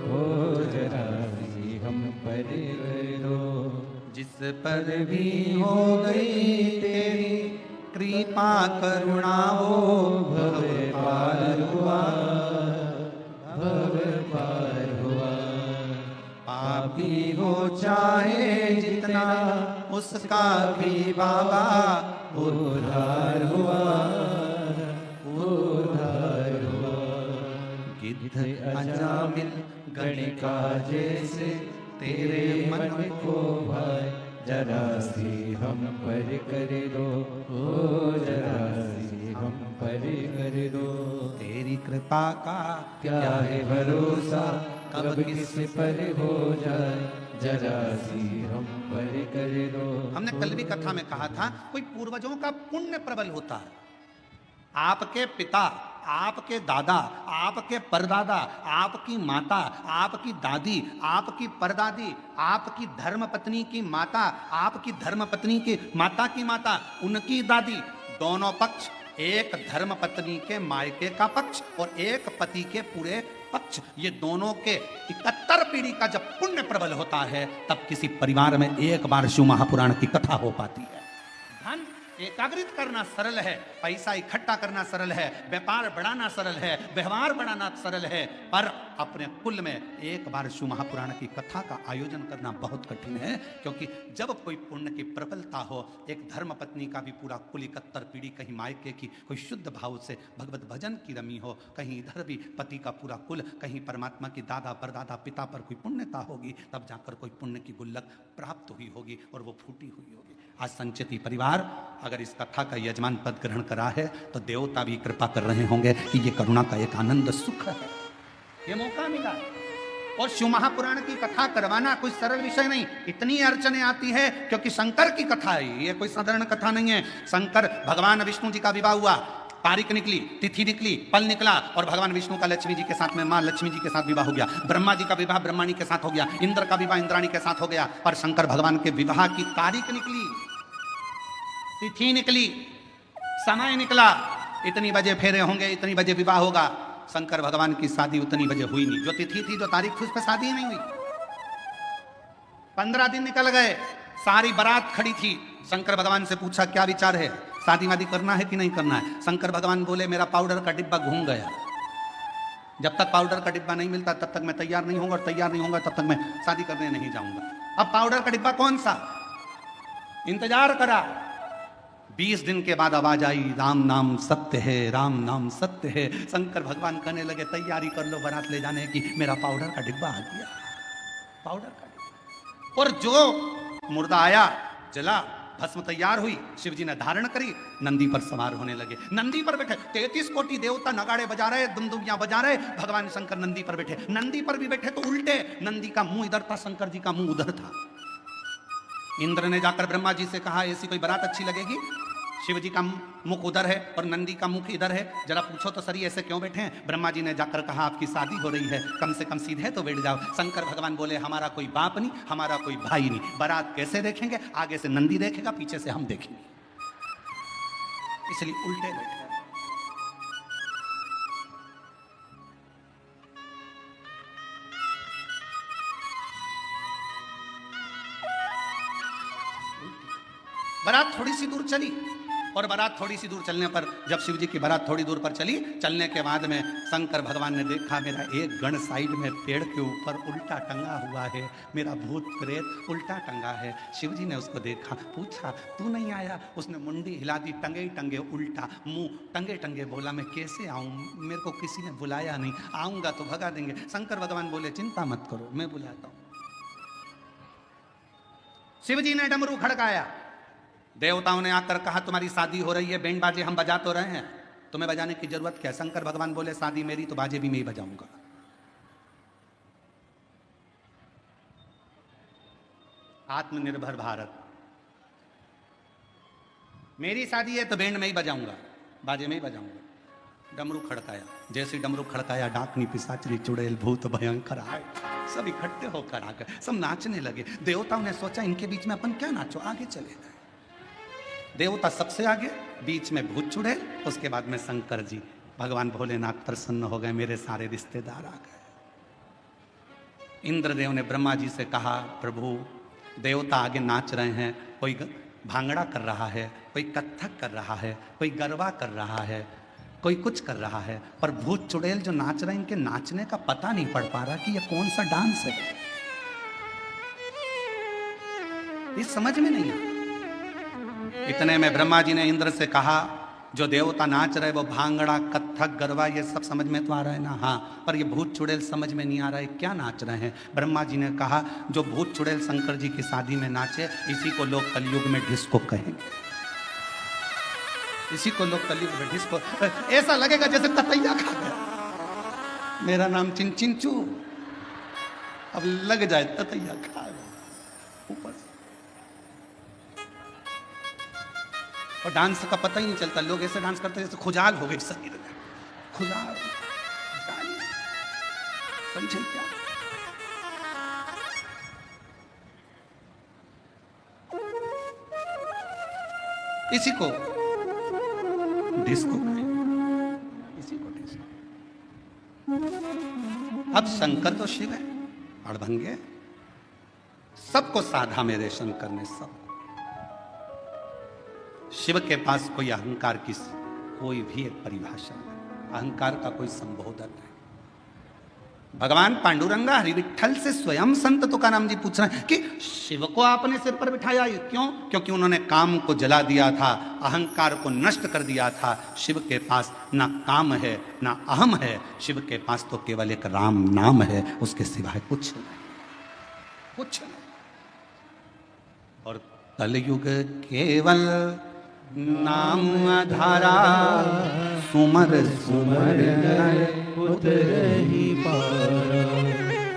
ओ जरा सी हम पर कर दो। जिस पर भी हो गई तेरी कृपा करुणा, वो भव पार हुआ, भव पार हुआ। पापी हो चाहे जितना उसका भी बाबा उद्धार हुआ, उद्धार हुआ। गिद्ध अजामिल गणिका जैसे तेरे मन को भाई, जरा सी हम पर कर दो, ओ जरा सी हम पर कर दो। तेरी कृपा का क्या है भरोसा, कब किस पर हो जाए, जरा सी हम पर कर दो। हमने कल भी कथा में कहा था, कोई पूर्वजों का पुण्य प्रबल होता है। आपके पिता, आपके दादा, आपके परदादा, आपकी माता, आपकी दादी, आपकी परदादी, आपकी धर्मपत्नी की माता, आपकी धर्मपत्नी की माता, उनकी दादी, दोनों पक्ष, एक धर्मपत्नी के मायके का पक्ष और एक पति के पूरे पक्ष, ये दोनों के 71 पीढ़ी का जब पुण्य प्रबल होता है तब किसी परिवार में एक बार शिव महापुराण की कथा हो पाती है। धन एकाग्रित करना सरल है, पैसा इकट्ठा करना सरल है, व्यापार बढ़ाना सरल है, व्यवहार बढ़ाना सरल है, पर अपने कुल में एक बार शिव महापुराण की कथा का आयोजन करना बहुत कठिन है। क्योंकि जब कोई पुण्य की प्रबलता हो, एक धर्म पत्नी का भी पूरा कुल 71 पीढ़ी, कहीं मायके की कोई शुद्ध भाव से भगवत भजन की रमी हो, कहीं इधर भी पति का पूरा कुल, कहीं परमात्मा की दादा परदादा पिता पर कोई पुण्यता होगी, तब जाकर कोई पुण्य की गुल्लक प्राप्त हुई होगी और वो फूटी हुई होगी। आज संचिति परिवार अगर इस कथा का यजमान पद ग्रहण करा है तो देवता भी कृपा कर रहे होंगे कि ये करुणा का एक आनंद सुख है, ये मौका मिला। और शिव महापुराण की कथा करवाना कोई सरल विषय नहीं, इतनी अड़चने आती है क्योंकि शंकर की कथा है, ये कोई साधारण कथा नहीं है। शंकर भगवान विष्णु जी का विवाह हुआ, तारीख निकली, तिथि निकली, पल निकला और भगवान विष्णु का लक्ष्मी जी के साथ में मां लक्ष्मी जी के साथ विवाह हो गया। ब्रह्मा जी का विवाह ब्रह्माणी के साथ हो गया, इंद्र का विवाह इंद्राणी के साथ हो गया, और शंकर भगवान के विवाह की तारीख निकली, तिथि निकली, समय निकला, इतनी बजे फेरे होंगे, इतनी बजे विवाह होगा। शंकर भगवान की शादी उतनी बजे हुई नहीं, जो तिथि थी, जो तारीख थी, उस पर शादी नहीं हुई। 15 दिन निकल गए, सारी बारात खड़ी थी। शंकर भगवान से पूछा क्या विचार है, शादी वादी करना है कि नहीं करना है। शंकर भगवान बोले मेरा पाउडर का डिब्बा घूम गया, जब तक पाउडर का डिब्बा नहीं मिलता तब तक मैं तैयार नहीं होऊंगा, और तैयार नहीं होऊंगा तब तक मैं शादी करने नहीं जाऊंगा। अब पाउडर का डिब्बा कौन सा, इंतजार करा। 20 दिन के बाद आवाज आई, राम नाम सत्य है, राम नाम सत्य है। शंकर भगवान कहने लगे तैयारी कर लो बारात ले जाने की, मेरा पाउडर का डिब्बा आ गया, पाउडर का डिब्बा। और जो मुर्दा आया जला, भस्म तैयार हुई, शिव जी ने धारण करी, नंदी पर सवार होने लगे। नंदी पर बैठे 33 कोटि देवता नगाड़े बजा रहे, दुमदुमियां बजा रहे, भगवान शंकर नंदी पर बैठे। नंदी पर भी बैठे तो उल्टे, नंदी का मुंह इधर था, शंकर जी का मुंह उधर था। इंद्र ने जाकर ब्रह्मा जी से कहा, ऐसी कोई बारात अच्छी लगेगी? शिव जी का मुख उधर है और नंदी का मुख इधर है, जरा पूछो तो सही ऐसे क्यों बैठे हैं? ब्रह्मा जी ने जाकर कहा, आपकी शादी हो रही है, कम से कम सीधे तो बैठ जाओ। शंकर भगवान बोले, हमारा कोई बाप नहीं, हमारा कोई भाई नहीं, बारात कैसे देखेंगे? आगे से नंदी देखेगा, पीछे से हम देखेंगे, इसलिए उल्टे बैठे। बारात थोड़ी सी दूर चली, और बारात थोड़ी सी दूर चलने पर, जब शिव जी की बारात थोड़ी दूर पर चली, चलने के बाद में शंकर भगवान ने देखा, मेरा एक गण साइड में पेड़ के ऊपर उल्टा टंगा हुआ है, मेरा भूत प्रेत उल्टा टंगा है। शिव जी ने उसको देखा, पूछा, तू नहीं आया? उसने मुंडी हिला दी, टंगे ही टंगे उल्टा, मुंह टंगे टंगे। बोला, मैं कैसे आऊँ, मेरे को किसी ने बुलाया नहीं, आऊँगा तो भगा देंगे। शंकर भगवान बोले, चिंता मत करो, मैं बुलाता हूँ। शिव जी ने डमरू खड़काया, देवताओं ने आकर कहा, तुम्हारी शादी हो रही है, बैंड बाजे हम बजा तो रहे हैं, तुम्हें बजाने की जरूरत क्या? शंकर भगवान बोले, शादी मेरी तो बाजे भी मैं ही बजाऊंगा। आत्मनिर्भर भारत, मेरी शादी है तो बैंड में ही बजाऊंगा, बाजे में ही बजाऊंगा। डमरू खड़काया, जैसे डमरू खड़काया, डाकनी पिशाचनी चुड़ैल भूत भयंकर आए, सब इकट्ठे होकर आ गए, सब नाचने लगे। देवताओं ने सोचा, इनके बीच में अपन क्या नाचो, आगे चले गए। देवता सबसे आगे, बीच में भूत चुड़ैल, उसके बाद में शंकर जी। भगवान भोलेनाथ प्रसन्न हो गए, मेरे सारे रिश्तेदार आ गए। इंद्रदेव ने ब्रह्मा जी से कहा, प्रभु देवता आगे नाच रहे हैं, कोई भांगड़ा कर रहा है, कोई कत्थक कर रहा है, कोई गरबा कर रहा है, कोई कुछ कर रहा है, पर भूत चुड़ैल जो नाच रहे हैं, इनके नाचने का पता नहीं पड़ पा रहा कि ये कौन सा डांस है, ये समझ में नहीं आता। इतने में ब्रह्मा जी ने इंद्र से कहा, जो देवता नाच रहे वो भांगड़ा कत्थक गरबा ये सब समझ में तो आ रहा है ना? हाँ, पर ये भूत चुड़ैल समझ में नहीं आ रहा है, क्या नाच रहे हैं? ब्रह्मा जी ने कहा, जो भूत चुड़ैल शंकर जी की शादी में नाचे, इसी को लोग कलयुग में डिस्को कहेंगे, इसी को लोग कलयुग में डिस्को। ऐसा लगेगा जैसे ततैया खा गया, मेरा नाम चिंचिंचू, अब लग जाए ततैया खा गया ऊपर से। और डांस का पता ही नहीं चलता, लोग ऐसे डांस करते जैसे खुजाल हो गई शरीर में, खुजाल, समझे क्या? इसी को डिस्को, इसी को डिस्को। अब शंकर तो शिव है, अड़भंगे, सबको साधा मेरे शंकर ने, सब। शिव के पास कोई अहंकार की कोई भी एक परिभाषा नहीं, अहंकार का कोई संबोधन नहीं। भगवान पांडुरंगा हरिविठल से स्वयं संत तुकाराम जी पूछ रहे हैं कि शिव को आपने सिर पर बिठाया, क्यों? क्योंकि उन्होंने काम को जला दिया था, अहंकार को नष्ट कर दिया था। शिव के पास ना काम है ना अहम है, शिव के पास तो केवल एक राम नाम है, उसके सिवाय कुछ नहीं, कुछ नहीं। और कलयुग केवल नाम आधारा, सुमर सुमर उतरहि पारा।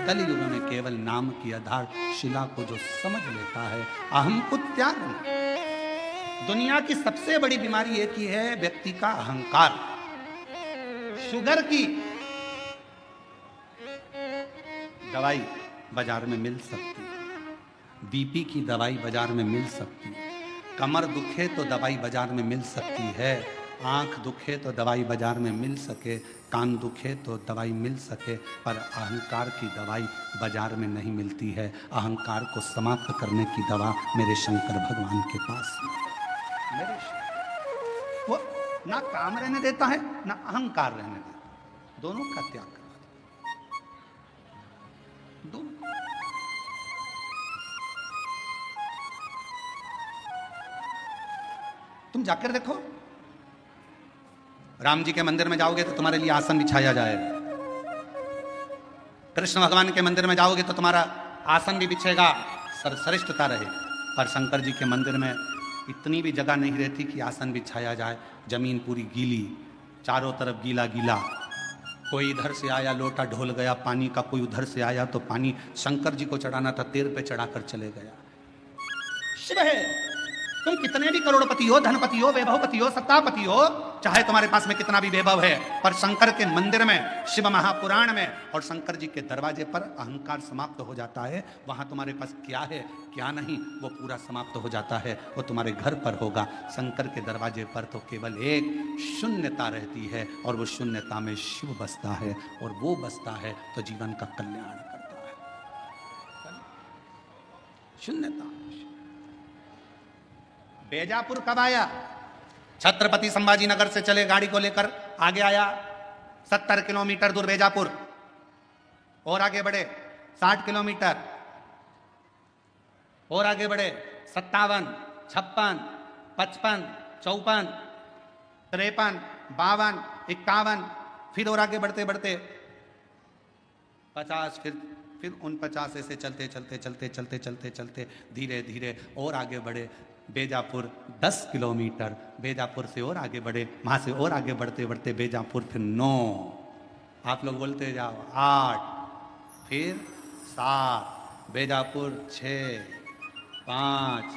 कलयुग में केवल नाम की आधार शिला को जो समझ लेता है, अहम को त्याग नहीं। दुनिया की सबसे बड़ी बीमारी एक ही है, व्यक्ति का अहंकार। शुगर की दवाई बाजार में मिल सकती है, बीपी की दवाई बाजार में मिल सकती है, कमर दुखे तो दवाई बाजार में मिल सकती है, आंख दुखे तो दवाई बाजार में मिल सके, कान दुखे तो दवाई मिल सके, पर अहंकार की दवाई बाजार में नहीं मिलती है। अहंकार को समाप्त करने की दवा मेरे शंकर भगवान के पास है। मेरे वो ना काम रहने देता है ना अहंकार रहने देता है, दोनों का त्याग करवा दोनों। तुम जाकर देखो, राम जी के मंदिर में जाओगे तो तुम्हारे लिए आसन बिछाया जाएगा, कृष्ण भगवान के मंदिर में जाओगे तो तुम्हारा आसन भी बिछेगा, सरसरिष्ठता रहे। पर शंकर जी के मंदिर में इतनी भी जगह नहीं रहती कि आसन बिछाया जाए, जमीन पूरी गीली, चारों तरफ गीला गीला। कोई इधर से आया लोटा ढोल गया पानी का, कोई उधर से आया तो पानी शंकर जी को चढ़ाना था, तेल पे चढ़ाकर चले गया। शिव है, तुम कितने भी करोड़पति हो, धनपति हो, वैभवपति हो, सत्तापति हो, चाहे तुम्हारे पास में कितना भी वैभव है, पर शंकर के मंदिर में, शिव महापुराण में और शंकर जी के दरवाजे पर अहंकार समाप्त हो जाता है। वहां तुम्हारे पास क्या है क्या नहीं वो पूरा समाप्त हो जाता है। वो तुम्हारे घर पर होगा, शंकर के दरवाजे पर तो केवल एक शून्यता रहती है और वो शून्यता में शिव बसता है, और वो बसता है तो जीवन का कल्याण करता है। शून्यता। बेजापुर कब आया? छत्रपति संभाजी नगर से चले गाड़ी को लेकर, आगे आया 70 किलोमीटर दूर बेजापुर, और आगे बढ़े 60 किलोमीटर, और आगे बढ़े 57, 56, 55, 54, 53, 52, 51, फिर और आगे बढ़ते बढ़ते 50, फिर 49, ऐसे चलते चलते चलते चलते चलते चलते धीरे धीरे और आगे बढ़े। बेजापुर 10 किलोमीटर, बेजापुर से और आगे बढ़े, वहां से और आगे बढ़ते बढ़ते बेजापुर फिर 9, आप लोग बोलते जाओ 8, फिर 7, बेजापुर 6, 5,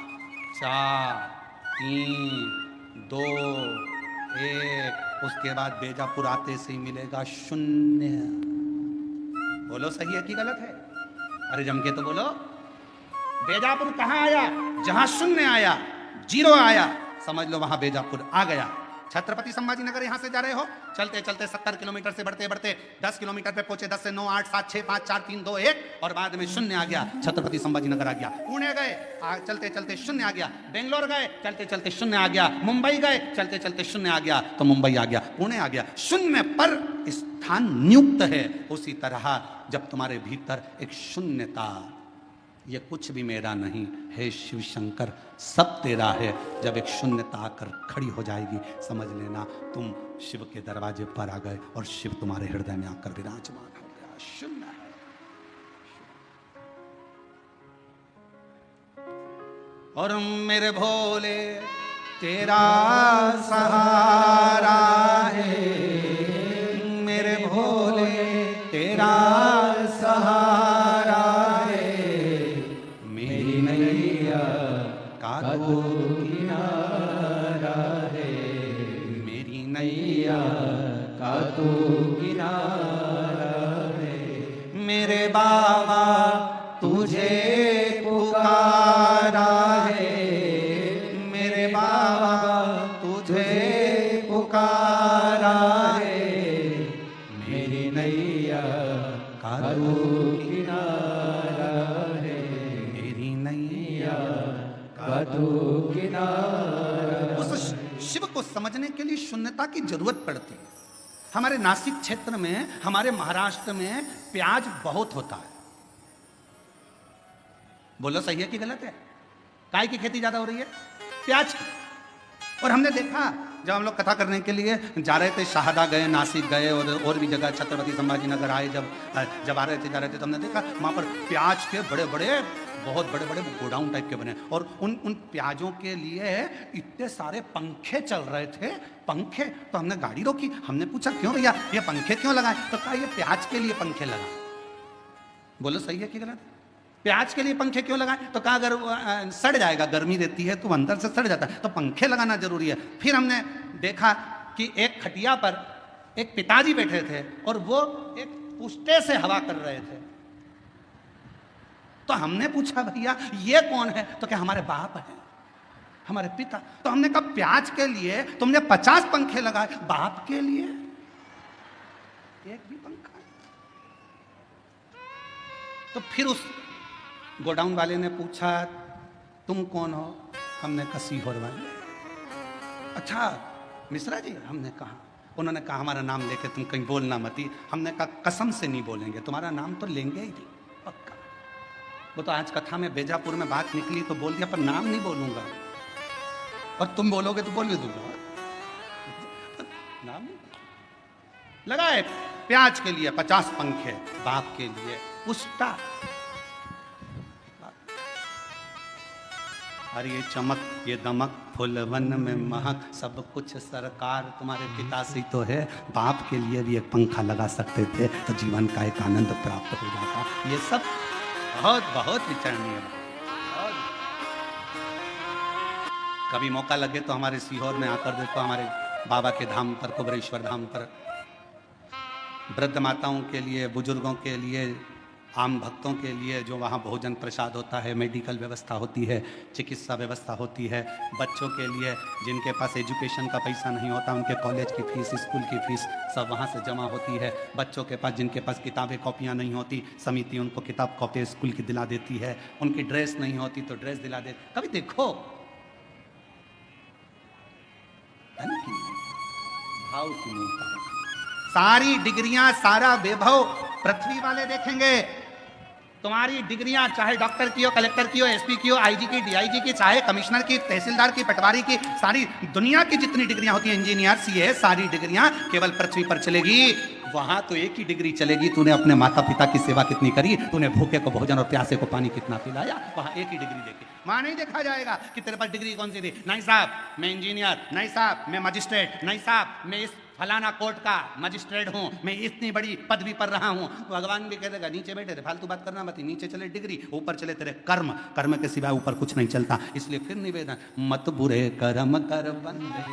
4, 3, 2, 1, उसके बाद बेजापुर आते से ही मिलेगा 0। बोलो सही है कि गलत है? अरे जम के तो बोलो। बेजापुर कहां आया? जहां 0 आया, 0 आया, समझ लो वहां बेजापुर आ गया। छत्रपति संभाजी नगर यहां से जा रहे हो, चलते चलते 70 किलोमीटर से बढ़ते बढ़ते 10 किलोमीटर पे पहुंचे, 10 से 9, 8, 7, 6, 5, 4, 3, 2, 1, और बाद में 0 आ गया। छत्रपति संभाजी नगर आ गया। पुणे गए, चलते चलते 0 आ गया। बेंगलोर गए, चलते चलते 0 आ गया। मुंबई गए, चलते चलते 0 आ गया, तो मुंबई आ गया, पुणे आ गया। 0 पर स्थान नियुक्त है। उसी तरह जब तुम्हारे भीतर एक शून्यता, ये कुछ भी मेरा नहीं है शिव शंकर सब तेरा है, जब एक शून्यता आकर खड़ी हो जाएगी, समझ लेना तुम शिव के दरवाजे पर आ गए और शिव तुम्हारे हृदय में आकर विराजमान हो गया। शून्य है। और मेरे भोले तेरा सहारा है, मेरे भोले तेरा सहारा है, मेरी नैया का तो किनारा है, मेरी नैया का तो किनारा है, मेरे बाबा तुझे पुकारा है, मेरे बाबा तुझे पुकारा है, मेरी नैया का तो किनारा है, मेरी नैया का तो किनारा। उस शिव को समझने के लिए शून्यता की जरूरत पड़ती है। हमारे नासिक क्षेत्र में, हमारे महाराष्ट्र में प्याज बहुत होता है। बोलो सही है कि गलत है? काय की खेती ज्यादा हो रही है? प्याज की। और हमने देखा जब हम लोग कथा करने के लिए जा रहे थे, शाहदा गए, नासिक गए और भी जगह, छत्रपति संभाजी नगर आए, जब आ रहे थे, जा रहे थे, तो हमने देखा वहाँ पर प्याज के बड़े बड़े, बहुत बड़े बड़े गोडाउन टाइप के बने, और उन प्याजों के लिए इतने सारे पंखे चल रहे थे। पंखे, तो हमने गाड़ी रोकी, हमने पूछा क्यों भैया ये पंखे क्यों लगाए? तो कहा ये प्याज के लिए पंखे लगाए। बोलो सही है कि गलत? प्याज के लिए पंखे क्यों लगाए? तो कहा अगर सड़ जाएगा, गर्मी रहती है तो अंदर से सड़ जाता है, तो पंखे लगाना जरूरी है। फिर हमने देखा कि एक खटिया पर एक पिताजी बैठे थे और वो एक पुष्टे से हवा कर रहे थे। तो हमने पूछा भैया ये कौन है? तो क्या हमारे बाप हैं, हमारे पिता। तो हमने कहा प्याज के लिए तुमने 50 पंखे लगाए, बाप के लिए एक भी पंखा। तो फिर उस गोडाउन वाले ने पूछा तुम कौन हो? हमने कहा सीहोर वाले। अच्छा मिश्रा जी? हमने कहा। उन्होंने कहा हमारा नाम लेके तुम कहीं बोलना मत ही। हमने कहा कसम से नहीं बोलेंगे, तुम्हारा नाम तो लेंगे ही नहीं, पक्का। वो तो आज कथा में बेजापुर में बात निकली तो बोल दिया, पर नाम नहीं बोलूंगा, और तुम बोलोगे तो बोल भी दूंगा, नाम नहीं। लगाए प्याज के लिए 50 पंखे, बाप के लिए पुष्टा। और ये चमक ये दमक फूलवन में महक सब कुछ सरकार तुम्हारे पिता से तो है। बाप के लिए भी एक पंखा लगा सकते थे तो जीवन का एक आनंद प्राप्त हो जाता। ये सब बहुत बहुत विचारणीय है। कभी मौका लगे तो हमारे सीहोर में आकर देखो, हमारे बाबा के धाम पर, कुबरेश्वर धाम पर वृद्ध माताओं के लिए, बुजुर्गों के लिए, आम भक्तों के लिए जो वहाँ भोजन प्रसाद होता है, मेडिकल व्यवस्था होती है, चिकित्सा व्यवस्था होती है, बच्चों के लिए जिनके पास एजुकेशन का पैसा नहीं होता उनके कॉलेज की फीस, स्कूल की फीस सब वहाँ से जमा होती है। बच्चों के पास जिनके पास किताबें कॉपियाँ नहीं होती, समिति उनको किताब कॉपी स्कूल की दिला देती है। उनकी ड्रेस नहीं होती तो ड्रेस दिला दे। कभी देखो भाव की मूर्ता, सारी डिग्रियां सारा वैभव पृथ्वी वाले देखेंगे। तुम्हारी डिग्रियां चाहे डॉक्टर की हो, कलेक्टर की हो, एसपी की हो, आईजी की, डीआईजी की, चाहे कमिश्नर की, तहसीलदार की, पटवारी की, सारी दुनिया की जितनी डिग्रियां होती हैं, इंजीनियर, सीए, सारी डिग्रियां केवल पृथ्वी पर चलेगी। वहां तो एक ही डिग्री चलेगी, तूने अपने माता पिता की सेवा कितनी करी, तूने भूखे को भोजन और प्यासे को पानी कितना पिलाया, वहां एक ही डिग्री देखी। वहां नहीं देखा जाएगा कि तेरे पास डिग्री कौन सी थी। नहीं साहब मैं इंजीनियर, नहीं साहब मैं मजिस्ट्रेट, नहीं साहब मैं इस फलाना कोर्ट का मजिस्ट्रेट हूँ, मैं इतनी बड़ी पदवी पर रहा हूँ। भगवान भी कह देगा नीचे बैठे थे, फालतू बात करना मत, नीचे चले डिग्री, ऊपर चले तेरे कर्म, कर्म के सिवाय ऊपर कुछ नहीं चलता। इसलिए फिर निवेदन, मत बुरे कर्म कर बंदे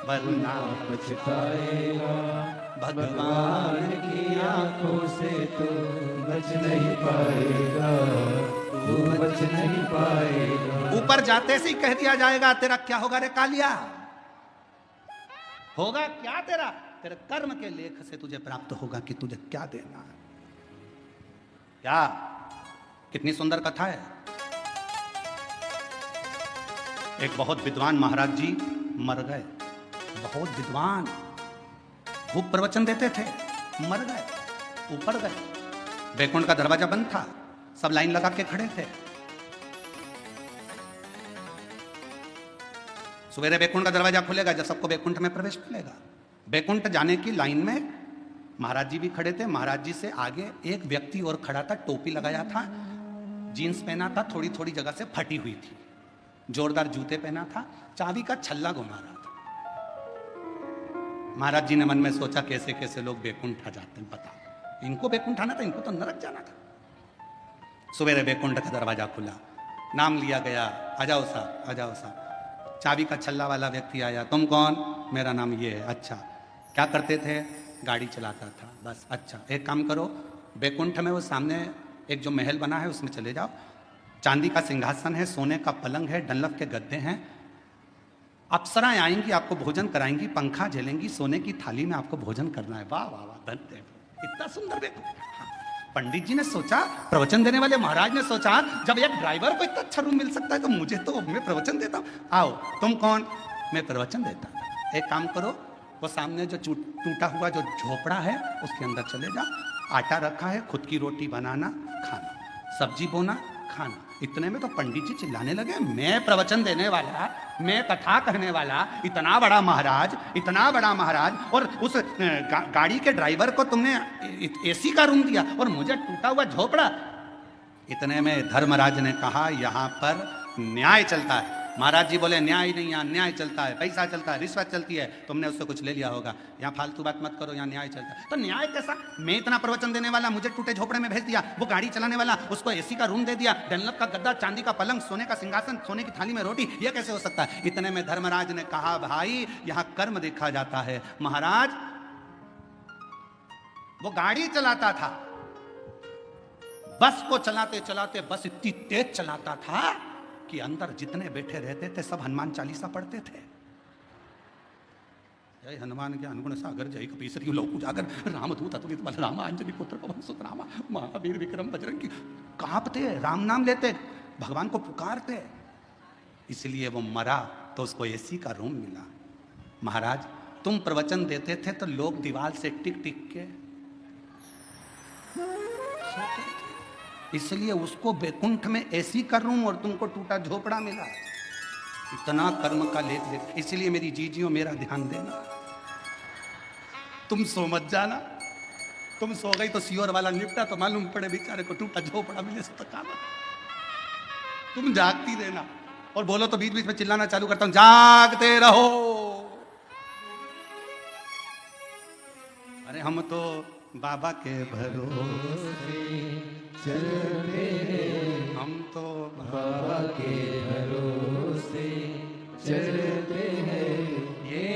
वरना पछताएगा, भगवान की आंखों से तो बच नहीं पाएगा, तू बच नहीं पाएगा। ऊपर जाते से ही कह दिया जाएगा तेरा क्या होगा रे कालिया, होगा क्या तेरा, तेरे कर्म के लेख से तुझे प्राप्त होगा कि तुझे क्या देना है। क्या कितनी सुंदर कथा है। एक बहुत विद्वान महाराज जी मर गए, बहुत विद्वान, खूब प्रवचन देते थे, मर गए, ऊपर गए, वैकुंठ का दरवाजा बंद था, सब लाइन लगा के खड़े थे। सवेरे वैकुंठ का दरवाजा खुलेगा जब सबको वैकुंठ में प्रवेश मिलेगा। वैकुंठ जाने की लाइन में महाराज जी भी खड़े थे। महाराज जी से आगे एक व्यक्ति और खड़ा था, टोपी लगाया था, जीन्स पहना था, थोड़ी थोड़ी जगह से फटी हुई थी, जोरदार जूते पहना था, चाबी का छल्ला घुमा रहा था। महाराज जी ने मन में सोचा कैसे कैसे लोग वैकुंठ आ जाते हैं, बता इनको वैकुंठ आना था, इनको तो नरक जाना था। सवेरे वैकुंठ का दरवाजा खुला, नाम लिया गया, आ जाओ साहब, आ जाओ साहब। चाबी का छल्ला वाला व्यक्ति आया, तुम कौन, मेरा नाम ये है। अच्छा क्या करते थे, गाड़ी चलाता था, बस। अच्छा एक काम करो, वैकुंठ में वो सामने एक जो महल बना है उसमें चले जाओ, चांदी का सिंहासन है, सोने का पलंग है, डनलप के गद्दे हैं, अप्सराएं आएंगी आपको भोजन कराएंगी, पंखा झेलेंगी, सोने की थाली में आपको भोजन करना है। वाह वाह वाह, धन्य, इतना सुंदर वैकुंठ। पंडित जी ने सोचा, प्रवचन देने वाले महाराज ने सोचा, जब एक ड्राइवर को इतना अच्छा रूम मिल सकता है तो मुझे तो, मैं प्रवचन देता हूँ। आओ, तुम कौन, मैं प्रवचन देता हूँ। एक काम करो, वो सामने जो टूटा हुआ जो झोपड़ा है उसके अंदर चले जाओ, आटा रखा है, खुद की रोटी बनाना खाना, सब्जी बोना खाना। इतने में तो पंडित जी चिल्लाने लगे, मैं प्रवचन देने वाला, मैं कथा कहने वाला, इतना बड़ा महाराज, इतना बड़ा महाराज, और उस गाड़ी के ड्राइवर को तुमने एसी का रूम दिया और मुझे टूटा हुआ झोपड़ा। इतने में धर्मराज ने कहा, यहाँ पर न्याय चलता है। महाराज जी बोले, न्याय नहीं, यहाँ न्याय चलता है, पैसा चलता है, रिश्वत चलती है, तुमने उससे कुछ ले लिया होगा, यहाँ फालतू बात मत करो, यहाँ न्याय चलता है। तो न्याय कैसा, मैं इतना प्रवचन देने वाला, मुझे टूटे झोपड़े में भेज दिया, वो गाड़ी चलाने वाला, उसको एसी का रूम दे दिया, डनलप का गद्दा, चांदी का पलंग, सोने का सिंहासन, सोने की थाली में रोटी, ये कैसे हो सकता है। इतने में धर्मराज ने कहा, भाई यहाँ कर्म देखा जाता है। महाराज वो गाड़ी चलाता था, बस को चलाते चलाते बस इतनी तेज चलाता था कि अंदर जितने बैठे रहते थे सब हनुमान चालीसा पढ़ते थे। जय हनुमान के अनुगुण सागर, जय कपीसरी लोक उजागर, रामदूत अतुलित बल रामा, अंजनी पुत्र पवन सुत रामा, महावीर विक्रम बजरंगी। कांपते, राम नाम लेते, भगवान को पुकारते। इसलिए वो मरा तो उसको एसी का रूम मिला। महाराज तुम प्रवचन देते थे तो लोग दीवार से टिक टिक के सोते थे, इसलिए उसको वैकुंठ में एसी का रूम और तुमको टूटा झोपड़ा मिला। इतना कर्म का लेख देख। इसलिए मेरी जीजियों मेरा ध्यान देना, तुम सो मत जाना, तुम सो गई तो सीओर वाला निपटा तो मालूम पड़े बेचारे को टूटा झोपड़ा मिले तो काम। तुम जागती रहना और बोलो तो बीच बीच में चिल्लाना चालू करता हूं, जागते रहो। अरे हम तो बाबा के भरोसे चलते हैं, हम तो बाबा के भरोसे चलते हैं। ये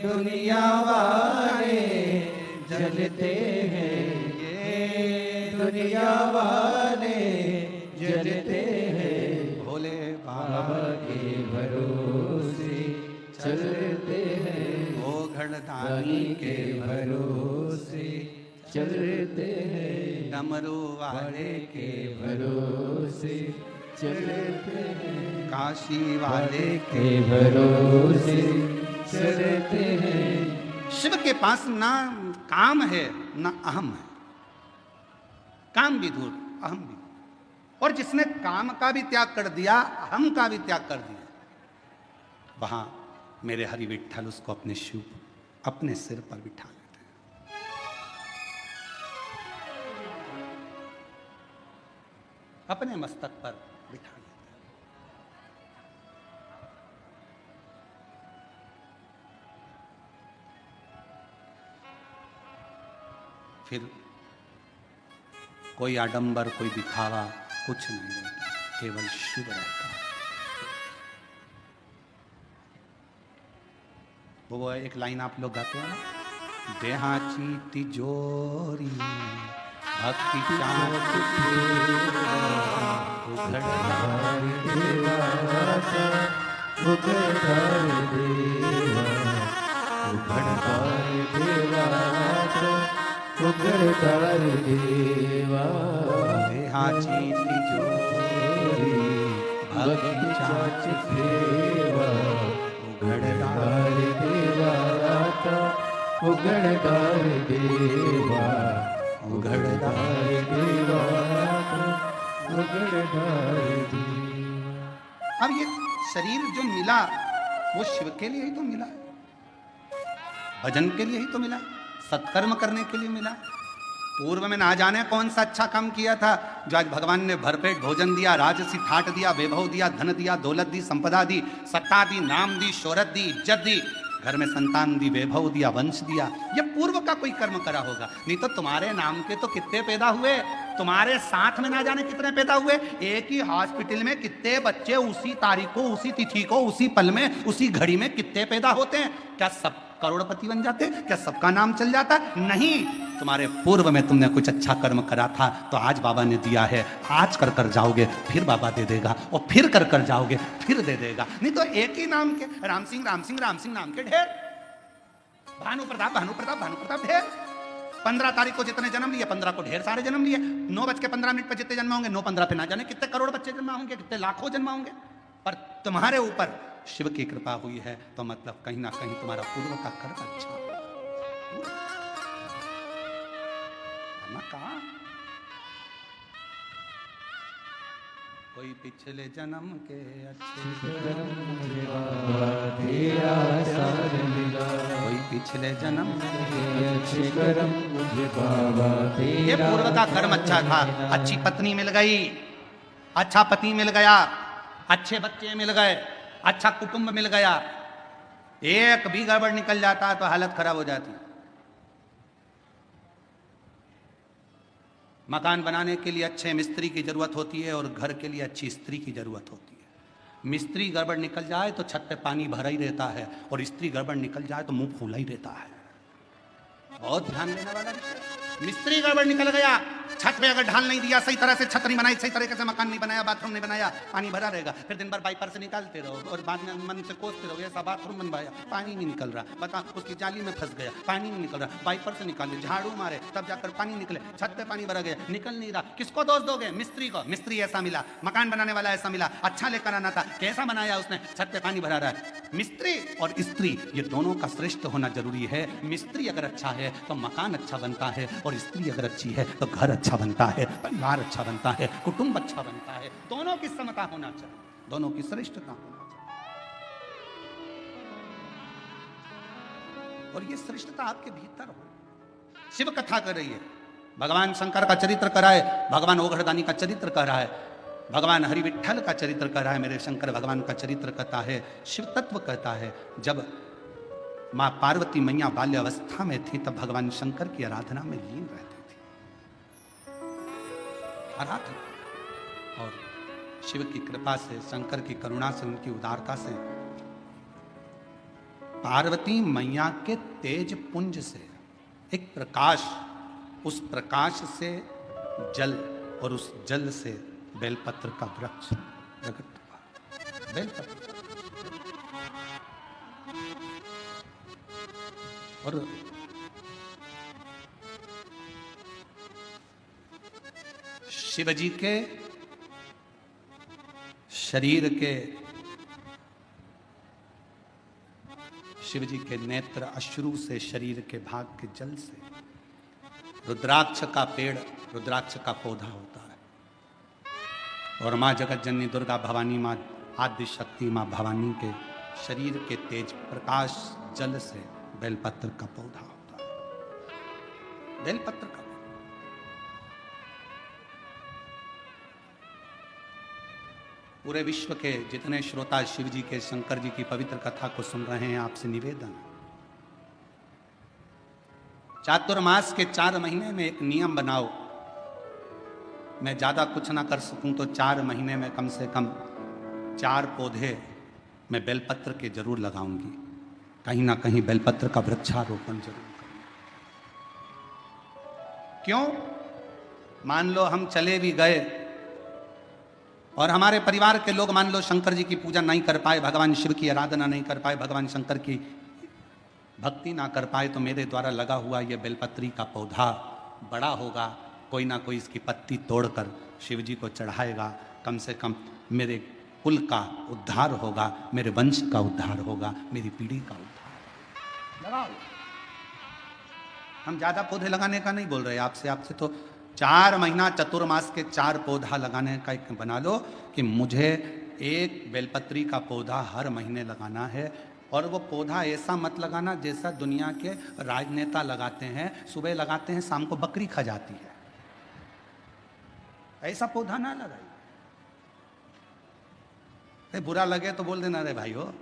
दुनिया वाले जलते हैं, ये दुनिया वाले जलते हैं। भोले बाबा के भरोसे चलते हैं, ओ घड़दानी दानी के भरोसे चलते हैं, डमरू वाले के भरोसे चलते हैं, काशी वाले के भरोसे चलते हैं। शिव के पास ना काम है ना अहम है। काम भी दूर, अहम भी। और जिसने काम का भी त्याग कर दिया, अहम का भी त्याग कर दिया, वहां मेरे हरि विठ्ठल उसको अपने शिव अपने सिर पर बिठा लेते हैं। अपने मस्तक पर बिठा लेते हैं। फिर कोई आडंबर, कोई दिखावा कुछ नहीं रहता, केवल शिव रहता है। वो एक लाइन आप लोग गाते हो ना, देहाची तिजोरी भक्ति चाट उघड़दार देवासा, उघड़दार देवा, उघड़दार देवासा, उघड़दार देवा। देहाची तिजोरी भक्ति चाट देवा, उघड़दार देवासा, उघड़दार देवा, उघड़दार देवासा, उघड़दार देवा। अब ये शरीर जो मिला वो शिव के लिए ही तो मिला है, भजन के लिए ही तो मिला, सत्कर्म करने के लिए मिला। पूर्व में ना जाने कौन सा अच्छा काम किया था जो आज भगवान ने भरपेट भोजन दिया, राजसी ठाट दिया, वैभव दिया, धन दिया, दौलत दी, संपदा दी, सत्ता दी, नाम दी, शोहरत दी, इज्जत दी, घर में संतान दी, वैभव दिया, वंश दिया। ये पूर्व का कोई कर्म करा होगा, नहीं तो तुम्हारे नाम के तो कितने पैदा हुए, तुम्हारे साथ में ना जाने कितने पैदा हुए। एक ही हॉस्पिटल में कितने बच्चे उसी तारीख को, उसी तिथि को, उसी पल में, उसी घड़ी में कितने पैदा होते हैं। क्या सब करोड़पति बन जाते? क्या सबका नाम चल जाता? नहीं, तुम्हारे पूर्व में तुमने कुछ अच्छा कर्म करा था तो आज बाबा ने दिया है, आज कर कर जाओगे फिर बाबा दे देगा, और फिर कर कर जाओगे फिर दे देगा। नहीं तो एक ही नाम के राम सिंह राम सिंह राम सिंह नाम के ढेर, भानु प्रताप भानु प्रताप भानु प्रताप ढेर। 15 तारीख को जितने जन्म लिए 15 को ढेर सारे जन्म लिए। 9:15 पर जितने जन्म होंगे 9:15 पे ना जाने कितने करोड़ बच्चे जन्म होंगे, कितने लाखों जन्म होंगे। पर तुम्हारे ऊपर शिव की कृपा हुई है तो मतलब कहीं ना कहीं तुम्हारा पूर्व का कर्म अच्छा कहा। कोई पिछले जन्म के अच्छे तेरा सार मिला, कोई पिछले जन्म अच्छे कर्म मुझे बाबा तेरा। ये पूर्व का कर्म अच्छा था, अच्छी पत्नी मिल गई, अच्छा पति मिल गया, अच्छे बच्चे मिल गए, अच्छा कुटुंब मिल गया। एक भी गड़बड़ निकल जाता तो हालत खराब हो जाती। मकान बनाने के लिए अच्छे मिस्त्री की जरूरत होती है और घर के लिए अच्छी स्त्री की जरूरत होती है। मिस्त्री गड़बड़ निकल जाए तो छत पे पानी भरा ही रहता है और स्त्री गड़बड़ निकल जाए तो मुंह फूला ही रहता है। बहुत ध्यान देने वाला विषय। मिस्त्री गड़बड़ निकल गया, छत पे अगर ढाल नहीं दिया, सही तरह से छत नहीं बनाई, सही तरीके से मकान नहीं बनाया, बाथरूम नहीं बनाया, पानी भरा रहेगा। फिर दिन भर वाइपर से निकालते रहो और बाद में मन से कोसते रहो, ऐसा बाथरूम बनवाया पानी नहीं निकल रहा, बता उसकी जाली में फंस गया, पानी नहीं निकल रहा, वाइपर से निकाले, झाड़ू मारे तब जाकर पानी निकले, छत पे पानी भरा गया, निकल नहीं रहा। किसको दोष दोगे? मिस्त्री को। मिस्त्री ऐसा मिला, मकान बनाने वाला ऐसा मिला, अच्छा लेकर आना था, कैसा बनाया उसने, छत पे पानी भरा रहा है। मिस्त्री और स्त्री ये दोनों का श्रेष्ठ होना जरूरी है। मिस्त्री अगर अच्छा है तो मकान अच्छा बनता है, और स्त्री अगर अच्छी है तो घर अच्छा बनता है, परिवार अच्छा बनता है, कुटुंब अच्छा बनता है। दोनों की समता होना चाहिए, दोनों की श्रेष्ठता होना चाहिए, और ये श्रेष्ठता आपके भीतर हो। शिव कथा कर रही है, भगवान शंकर का चरित्र कराए, भगवान ओघड़दानी का चरित्र कह रहा है। भगवान हरि विठ्ठल का चरित्र कह रहा है, मेरे शंकर भगवान का चरित्र कहता है, शिव तत्व कहता है। जब माँ पार्वती मैया बाल्यावस्था में थी तब भगवान शंकर की आराधना में लीन रहती थी। आराधना और शिव की कृपा से, शंकर की करुणा से, उनकी उदारता से पार्वती मैया के तेज पुंज से एक प्रकाश, उस प्रकाश से जल और उस जल से बेलपत्र का वृक्ष प्रकट हुआ। बेलपत्र और शिवजी के शरीर के, शिवजी के नेत्र अश्रु से, शरीर के भाग के जल से रुद्राक्ष का पेड़, रुद्राक्ष का पौधा होता है। और माँ जगत जननी दुर्गा भवानी, माँ आदि शक्ति, माँ भवानी के शरीर के तेज प्रकाश जल से बेलपत्र का पौधा होता है। बेलपत्र का पूरे विश्व के जितने श्रोता शिव जी के, शंकर जी की पवित्र कथा को सुन रहे हैं, आपसे निवेदन है, चातुर्मास के 4 महीने में एक नियम बनाओ। मैं ज्यादा कुछ ना कर सकूं तो 4 महीने में कम से कम 4 पौधे मैं बेलपत्र के जरूर लगाऊंगी। कहीं ना कहीं बेलपत्र का वृक्षारोपण जरूर करूंगी। क्यों? मान लो हम चले भी गए और हमारे परिवार के लोग मान लो शंकर जी की पूजा नहीं कर पाए, भगवान शिव की आराधना नहीं कर पाए, भगवान शंकर की भक्ति ना कर पाए, तो मेरे द्वारा लगा हुआ यह बेलपत्री का पौधा बड़ा होगा, कोई ना कोई इसकी पत्ती तोड़कर शिव जी को चढ़ाएगा। कम से कम मेरे कुल का उद्धार होगा, मेरे वंश का उद्धार होगा, मेरी पीढ़ी का उद्धार। लगाओ। हम ज्यादा पौधे लगाने का नहीं बोल रहे आपसे तो 4 महीना चतुर्मास के 4 पौधा लगाने का एक बना लो कि मुझे एक बेलपत्री का पौधा हर महीने लगाना है। और वो पौधा ऐसा मत लगाना जैसा दुनिया के राजनेता लगाते हैं, सुबह लगाते हैं शाम को बकरी खा जाती है, ऐसा पौधा ना लगाइए। बुरा लगे तो बोल देना, रे भाई हो,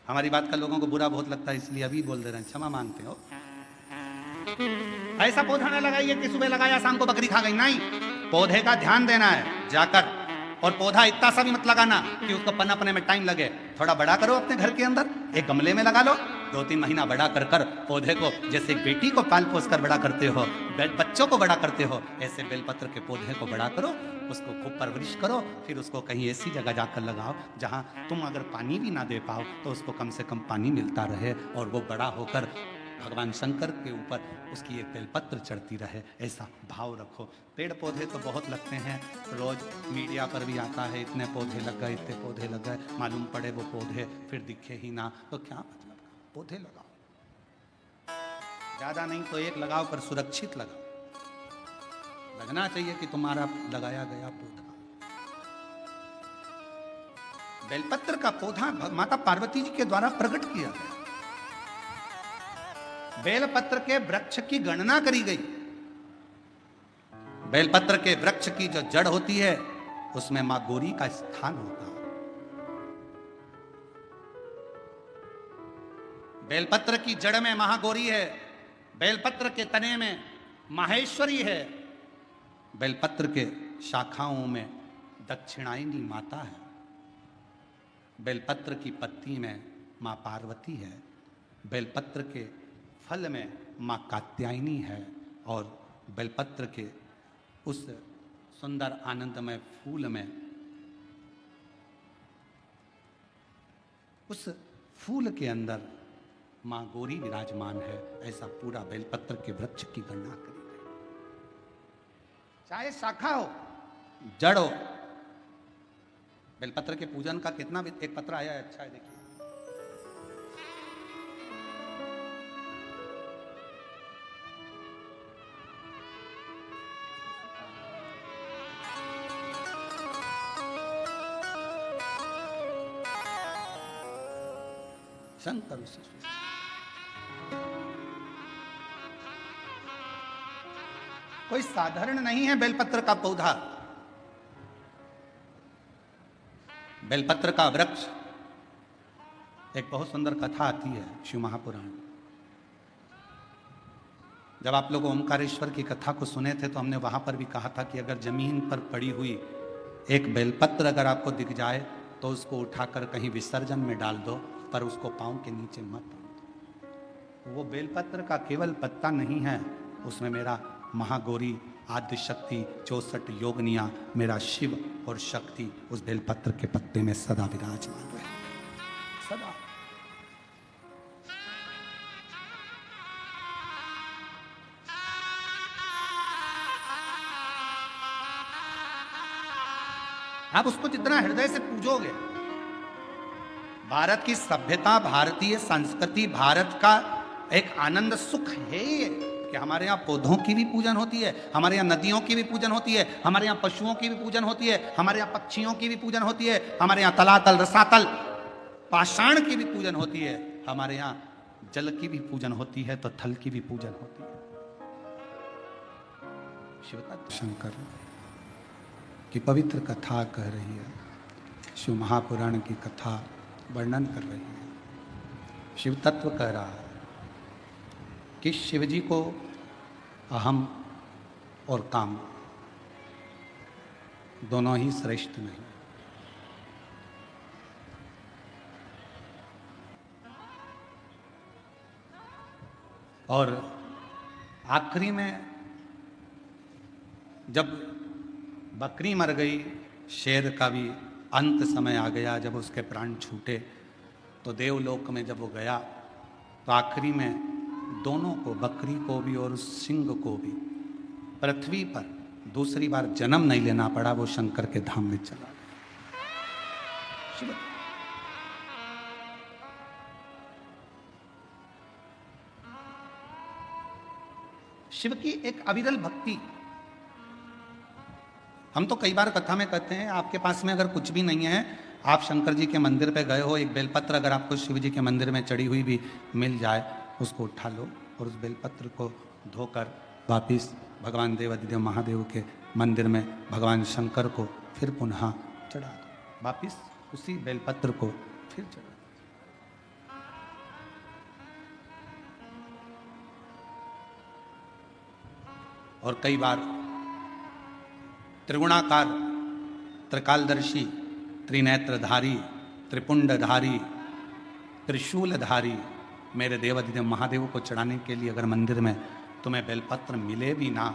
हमारी बात का लोगों को बुरा बहुत लगता है इसलिए अभी बोल दे रहे हैं, क्षमा मांगते हो। ऐसा पौधा ना लगाइए कि सुबह लगाया शाम को बकरी खा गई, नहीं। पौधे का ध्यान देना है जाकर, और पौधा इतना सा भी मत लगाना कि उसको पनपने में टाइम लगे। थोड़ा बड़ा करो अपने घर के अंदर, एक गमले में लगा लो, 2-3 महीना बड़ा कर कर पौधे को, जैसे एक बेटी को पाल पोस कर बड़ा करते हो, बच्चों को बड़ा करते हो, ऐसे बेलपत्र के पौधे को बड़ा करो, उसको खूब परवरिश करो, फिर उसको कहीं ऐसी जगह जाकर लगाओ जहां तुम अगर पानी भी ना दे पाओ तो उसको कम से कम पानी मिलता रहे और वो बड़ा होकर भगवान शंकर के ऊपर उसकी एक बेलपत्र चढ़ती रहे, ऐसा भाव रखो। पेड़ पौधे तो बहुत लगते हैं, रोज मीडिया पर भी आता है, इतने पौधे लग गए, इतने पौधे लग गए, मालूम पड़े वो पौधे फिर दिखे ही ना, तो क्या मतलब? पौधे लगाओ, ज्यादा नहीं तो एक लगाओ, पर सुरक्षित लगाओ। लगना चाहिए कि तुम्हारा लगाया गया पौधा। बेलपत्र का पौधा माता पार्वती जी के द्वारा प्रकट किया गया। बेलपत्र के वृक्ष की गणना करी गई। बेलपत्र के वृक्ष की जो जड़ होती है उसमें मां गौरी का स्थान होता है। बेलपत्र की जड़ में महागौरी है, बेलपत्र के तने में माहेश्वरी है, बेलपत्र के शाखाओं में दक्षिणायनी माता है, बेलपत्र की पत्ती में मां पार्वती है, बेलपत्र के फल में मां कात्यायनी है, और बेलपत्र के उस सुंदर आनंदमय फूल में, उस फूल के अंदर मां गौरी विराजमान है। ऐसा पूरा बेलपत्र के वृक्ष की गणना करी गई। चाहे शाखा हो, जड़ हो, बेलपत्र के पूजन का कितना भी एक पत्र आया है, अच्छा है, देखिए। शंकर कोई साधारण नहीं है बेलपत्र का पौधा। बेलपत्र का वृक्ष, एक बहुत सुंदर कथा आती है शिव महापुराण। जब आप लोग ओमकारेश्वर की कथा को सुने थे तो हमने वहां पर भी कहा था कि अगर जमीन पर पड़ी हुई एक बेलपत्र अगर आपको दिख जाए तो उसको उठाकर कहीं विसर्जन में डाल दो, पर उसको पांव के नीचे मत डाल दो। वो बेलपत्र का केवल पत्ता नहीं है, उसमें मेरा महागौरी आद्य शक्ति 64 योगनिया, मेरा शिव और शक्ति उस बेलपत्र के पत्ते में सदा विराजमान रहे, सदा। आप उसको जितना हृदय से पूजोगे, भारत की सभ्यता, भारतीय संस्कृति, भारत का एक आनंद सुख है ये कि हमारे यहाँ पौधों की भी पूजन होती है, हमारे यहाँ नदियों की भी पूजन होती है, हमारे यहाँ पशुओं की भी पूजन होती है, हमारे यहाँ पक्षियों की भी पूजन होती है, हमारे यहाँ तलातल, रसातल, पाषाण की भी पूजन होती है, हमारे यहाँ जल की भी पूजन होती है तो थल की भी पूजन होती है। शिवतत्व शंकर की पवित्र कथा कह रही है, शिव महापुराण की कथा वर्णन कर रही है। शिव तत्व कह रहा है कि शिव जी को अहम और काम दोनों ही श्रेष्ठ नहीं। और आखिरी में जब बकरी मर गई, शेर का भी अंत समय आ गया, जब उसके प्राण छूटे तो देवलोक में जब वो गया तो आखिरी में दोनों को, बकरी को भी और उस सिंह को भी, पृथ्वी पर दूसरी बार जन्म नहीं लेना पड़ा, वो शंकर के धाम में चला गया। शिव शिव की एक अविरल भक्ति। हम तो कई बार कथा में कहते हैं, आपके पास में अगर कुछ भी नहीं है, आप शंकर जी के मंदिर पे गए हो, एक बेलपत्र अगर आपको शिव जी के मंदिर में चढ़ी हुई भी मिल जाए, उसको उठा लो और उस बेलपत्र को धोकर वापिस भगवान देवादिदेव महादेव के मंदिर में भगवान शंकर को फिर पुनः चढ़ा दो, वापिस उसी बेलपत्र को फिर चढ़ा दो। और कई बार त्रिगुणाकार, त्रिकालदर्शी, त्रिनेत्रधारी, त्रिपुंडधारी, त्रिशूलधारी मेरे देवादिदेव महादेव को चढ़ाने के लिए अगर मंदिर में तुम्हें बेलपत्र मिले भी ना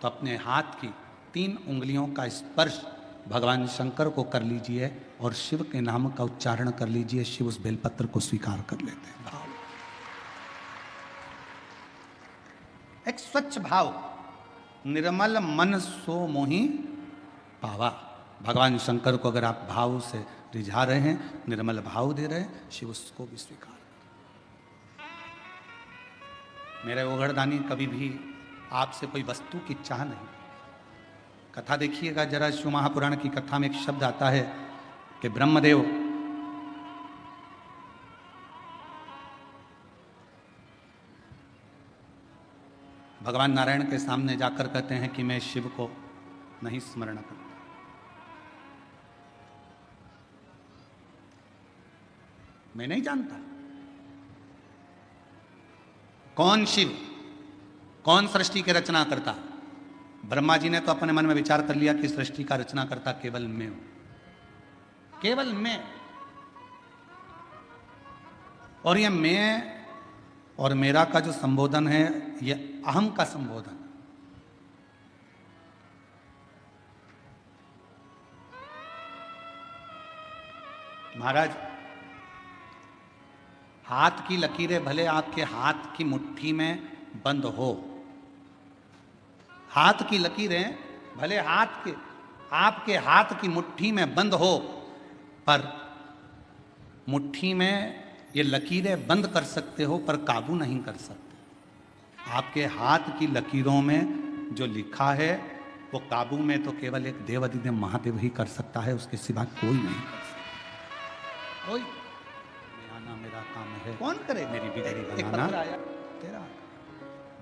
तो अपने हाथ की 3 उंगलियों का स्पर्श भगवान शंकर को कर लीजिए और शिव के नाम का उच्चारण कर लीजिए। शिव उस बेलपत्र को स्वीकार कर लेते हैं। भाव, एक स्वच्छ भाव, निर्मल मन सो मोहि पावा। भगवान शंकर को अगर आप भाव से रिझा रहे हैं, निर्मल भाव दे रहे हैं, शिव उसको भी स्वीकार। मेरे ओघड़दानी कभी भी आपसे कोई वस्तु की चाह नहीं। कथा देखिएगा जरा, शिव महापुराण की कथा में एक शब्द आता है कि ब्रह्मदेव भगवान नारायण के सामने जाकर कहते हैं कि मैं शिव को नहीं स्मरण करता। मैं नहीं जानता कौन शिव, कौन सृष्टि के रचना करता। ब्रह्मा जी ने तो अपने मन में विचार कर लिया कि सृष्टि का रचना करता केवल मैं हूं, केवल मैं। और ये मैं और मेरा का जो संबोधन है, ये अहम का संबोधन। महाराज, हाथ की लकीरें भले आपके हाथ की मुट्ठी में बंद हो, हाथ की लकीरें भले आपके हाथ की मुट्ठी में बंद हो, पर मुट्ठी में ये लकीरें बंद कर सकते हो पर काबू नहीं कर सकते। आपके हाथ की लकीरों में जो लिखा है वो काबू में तो केवल एक देवादिदेव महादेव ही कर सकता है, उसके सिवा कोई नहीं कर सकता। कोई आना मेरा काम है, कौन करे मेरी बिगड़ी बनाना तेरा।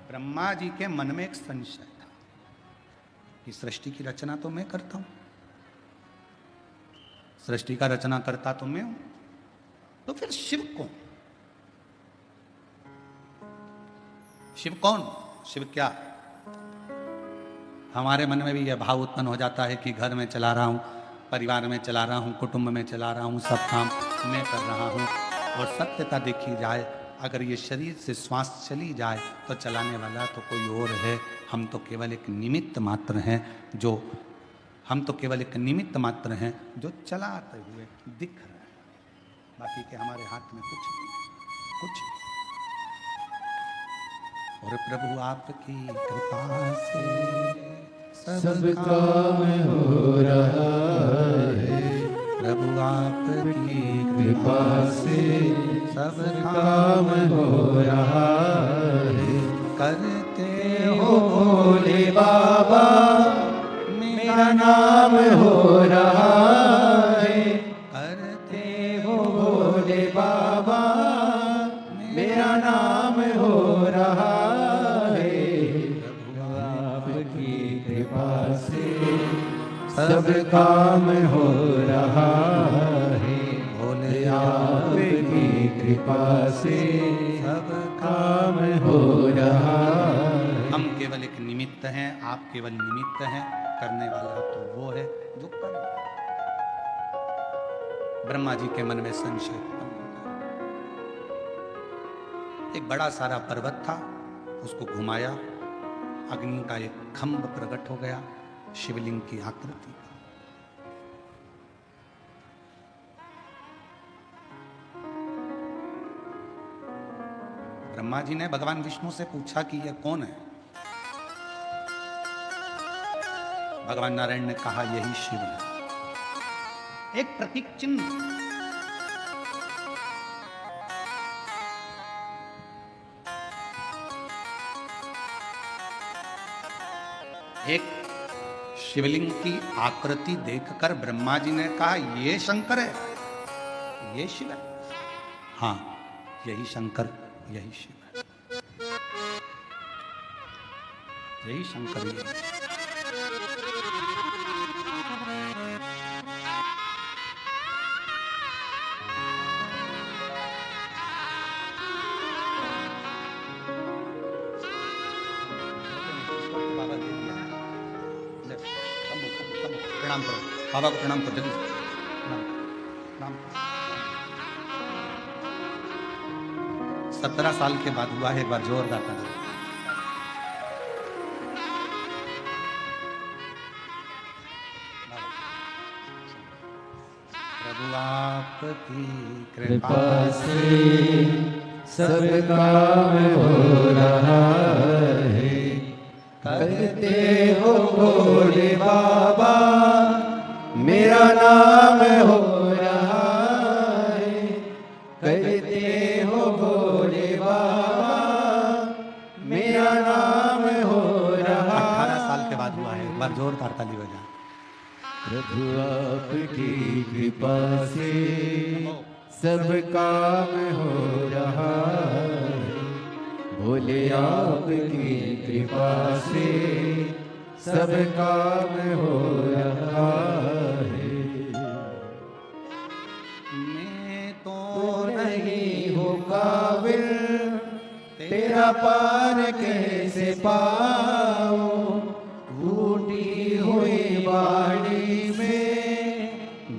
ब्रह्मा जी के मन में एक संशय था कि सृष्टि की रचना तो मैं करता हूं, सृष्टि का रचना करता तो मैं हूं, तो फिर शिव कौन? शिव कौन? शिव क्या? हमारे मन में भी यह भाव उत्पन्न हो जाता है कि घर में चला रहा हूं, परिवार में चला रहा हूं, कुटुंब में चला रहा हूं, सब काम मैं कर रहा हूं। और सत्यता देखी जाए, अगर ये शरीर से श्वास चली जाए तो चलाने वाला तो कोई और है। हम तो केवल एक निमित्त मात्र हैं जो चलाते हुए दिख रहे हैं। बाकी के हमारे हाथ में कुछ नहीं, कुछ नहीं। और प्रभु आपकी कृपा से सब काम हो रहा है। प्रभु आपकी कृपा से सब काम हो रहा है। करते हो भोले बाबा मेरा नाम हो रहा है। करते हो भोले बाबा मेरा नाम हो रहा है। आपकी कृपा से सब काम हो रहा है। भोले आपकी कृपा से सब काम हो रहा है। हम केवल एक निमित्त हैं, आप केवल निमित्त हैं। करने वाला तो वो है जो कर रहा है। ब्रह्मा जी के मन में संशय उत्पन्न होता है। एक बड़ा सारा पर्वत था, उसको घुमाया, अग्नि का एक खंभ प्रकट हो गया, शिवलिंग की आकृति का। ब्रह्मा जी ने भगवान विष्णु से पूछा कि यह कौन है? भगवान नारायण ने कहा यही शिव है। एक प्रतीक चिन्ह, एक शिवलिंग की आकृति देखकर ब्रह्मा जी ने कहा ये शंकर है, ये शिव है। हाँ, यही शंकर, यही शिव है, यही शंकर, यही। प्रणाम करो बाबा को, प्रणाम करो जल्दी से, प्रणाम। 17 साल के बाद हुआ है, एक बार जोरदार ताली। प्रभु आपकी कृपा से सब काम हो रहा है। करते हो भोले बाबा मेरा नाम हो रहा है। करते हो भोले बाबा मेरा नाम हो रहा है। 18 साल के बाद हुआ है, एक बार जोरदार ताली बजा। प्रभु आपकी कृपा से सब काम हो रहा है। भोले आपकी कृपा से सब काम हो रहा है। मैं तो नहीं हो काबिल तेरा पार कैसे पाऊं। टूटी हुई बाड़ी में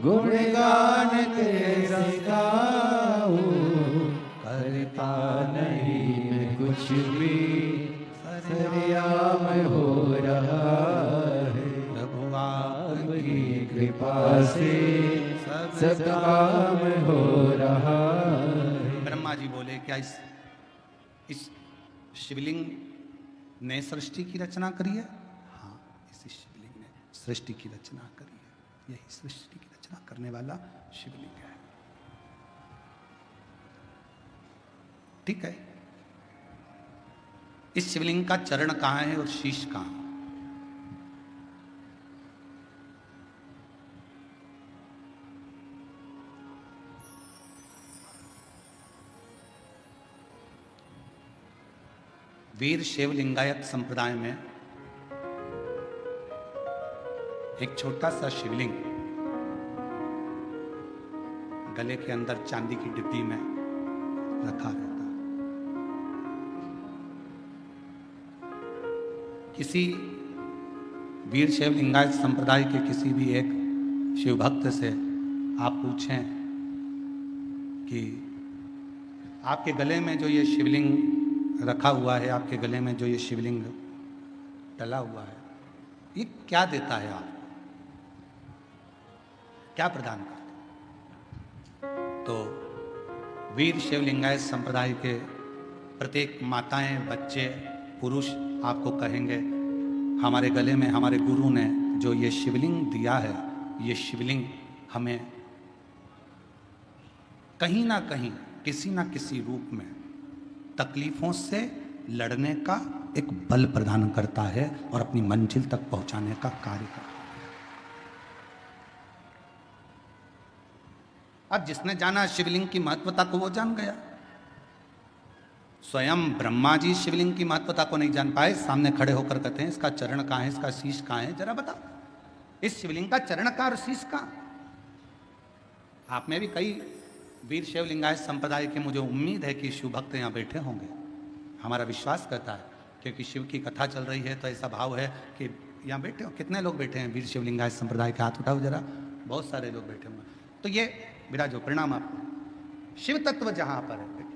गुणगान तेरा गाऊं। करता नहीं मैं कुछ भी सरेआम हो रहा है। प्रभु आपकी कृपा से सब काम हो रहा है। ब्रह्मा जी बोले क्या इस शिवलिंग ने सृष्टि की रचना करी है? हाँ, इसी शिवलिंग ने सृष्टि की रचना करी है। यही सृष्टि की रचना करने वाला शिवलिंग है। ठीक है, इस शिवलिंग का चरण कहां है और शीश कहां? वीर शैव लिंगायत संप्रदाय में एक छोटा सा शिवलिंग गले के अंदर चांदी की डिब्बी में रखा रहता है। किसी वीर शैव लिंगायत संप्रदाय के किसी भी एक शिव भक्त से आप पूछें कि आपके गले में जो ये शिवलिंग रखा हुआ है, आपके गले में जो ये शिवलिंग डला हुआ है, ये क्या देता है, आप क्या प्रदान करते हैं? तो वीर शैव लिंगायत संप्रदाय के प्रत्येक माताएं, बच्चे, पुरुष आपको कहेंगे, हमारे गले में हमारे गुरु ने जो ये शिवलिंग दिया है, ये शिवलिंग हमें कहीं ना कहीं, किसी ना किसी रूप में तकलीफों से लड़ने का एक बल प्रदान करता है और अपनी मंजिल तक पहुंचाने का कार्य करता है। अब जिसने जाना शिवलिंग की महत्वता को, वो जान गया। स्वयं ब्रह्मा जी शिवलिंग की महत्वता को नहीं जान पाए, सामने खड़े होकर कहते हैं इसका चरण कहाँ है, इसका शीश कहाँ है, जरा बताओ, इस शिवलिंग का चरण कहाँ और शीश कहाँ? आप में भी कई वीर शैव लिंगायत संप्रदाय के, मुझे उम्मीद है कि शिव भक्त यहाँ बैठे होंगे, हमारा विश्वास करता है, क्योंकि शिव की कथा चल रही है तो ऐसा भाव है कि यहाँ बैठे हो। कितने लोग बैठे हैं वीर शैव लिंगायत संप्रदाय के? हाथ उठाओ जरा, बहुत सारे लोग बैठे होंगे। तो ये विराजो, प्रणाम आपको। शिव तत्व जहां पर है,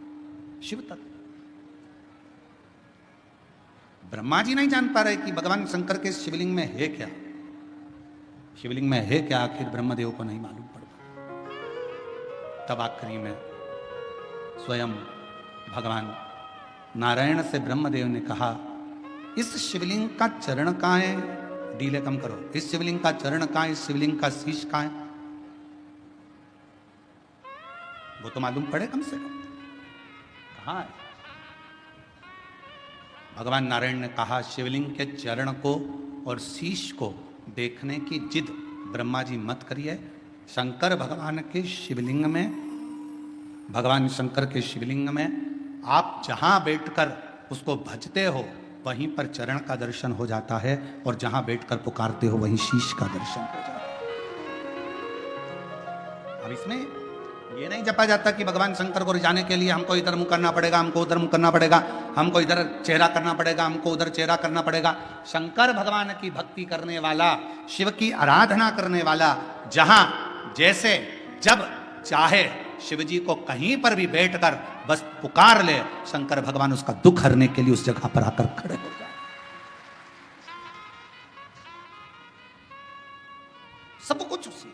शिव तत्व ब्रह्मा जी नहीं जान पा रहे कि भगवान शंकर के शिवलिंग में है क्या, शिवलिंग में है क्या, आखिर ब्रह्मदेव को नहीं मालूम पड़ पाया। तब आखिरी में स्वयं भगवान नारायण से ब्रह्मदेव ने कहा, इस शिवलिंग का चरण कहाँ है, डीले कम करो, इस शिवलिंग का चरण कहाँ है, इस शिवलिंग का शीश कहाँ है, वो तो मालूम पड़े कम से कम कहाँ है। भगवान नारायण ने कहा, शिवलिंग के चरण को और शीश को देखने की जिद ब्रह्मा जी मत करिए। शंकर भगवान के शिवलिंग में, भगवान शंकर के शिवलिंग में आप जहां बैठकर उसको भजते हो, वहीं पर चरण का दर्शन हो जाता है, और जहां बैठकर पुकारते हो वहीं शीश का दर्शन हो जाता है। अब इसमें ये नहीं जपा जाता कि भगवान शंकर को रिझाने के लिए हमको इधर मुंह करना पड़ेगा, हमको उधर मुंह करना पड़ेगा, हमको इधर चेहरा करना पड़ेगा, हमको उधर चेहरा करना पड़ेगा। शंकर भगवान की भक्ति करने वाला, शिव की आराधना करने वाला, जहां जैसे जब चाहे शिव जी को कहीं पर भी बैठकर बस पुकार ले, शंकर भगवान उसका दुख हरने के लिए उस जगह पर आकर खड़े हो जाए। सब कुछ उसी।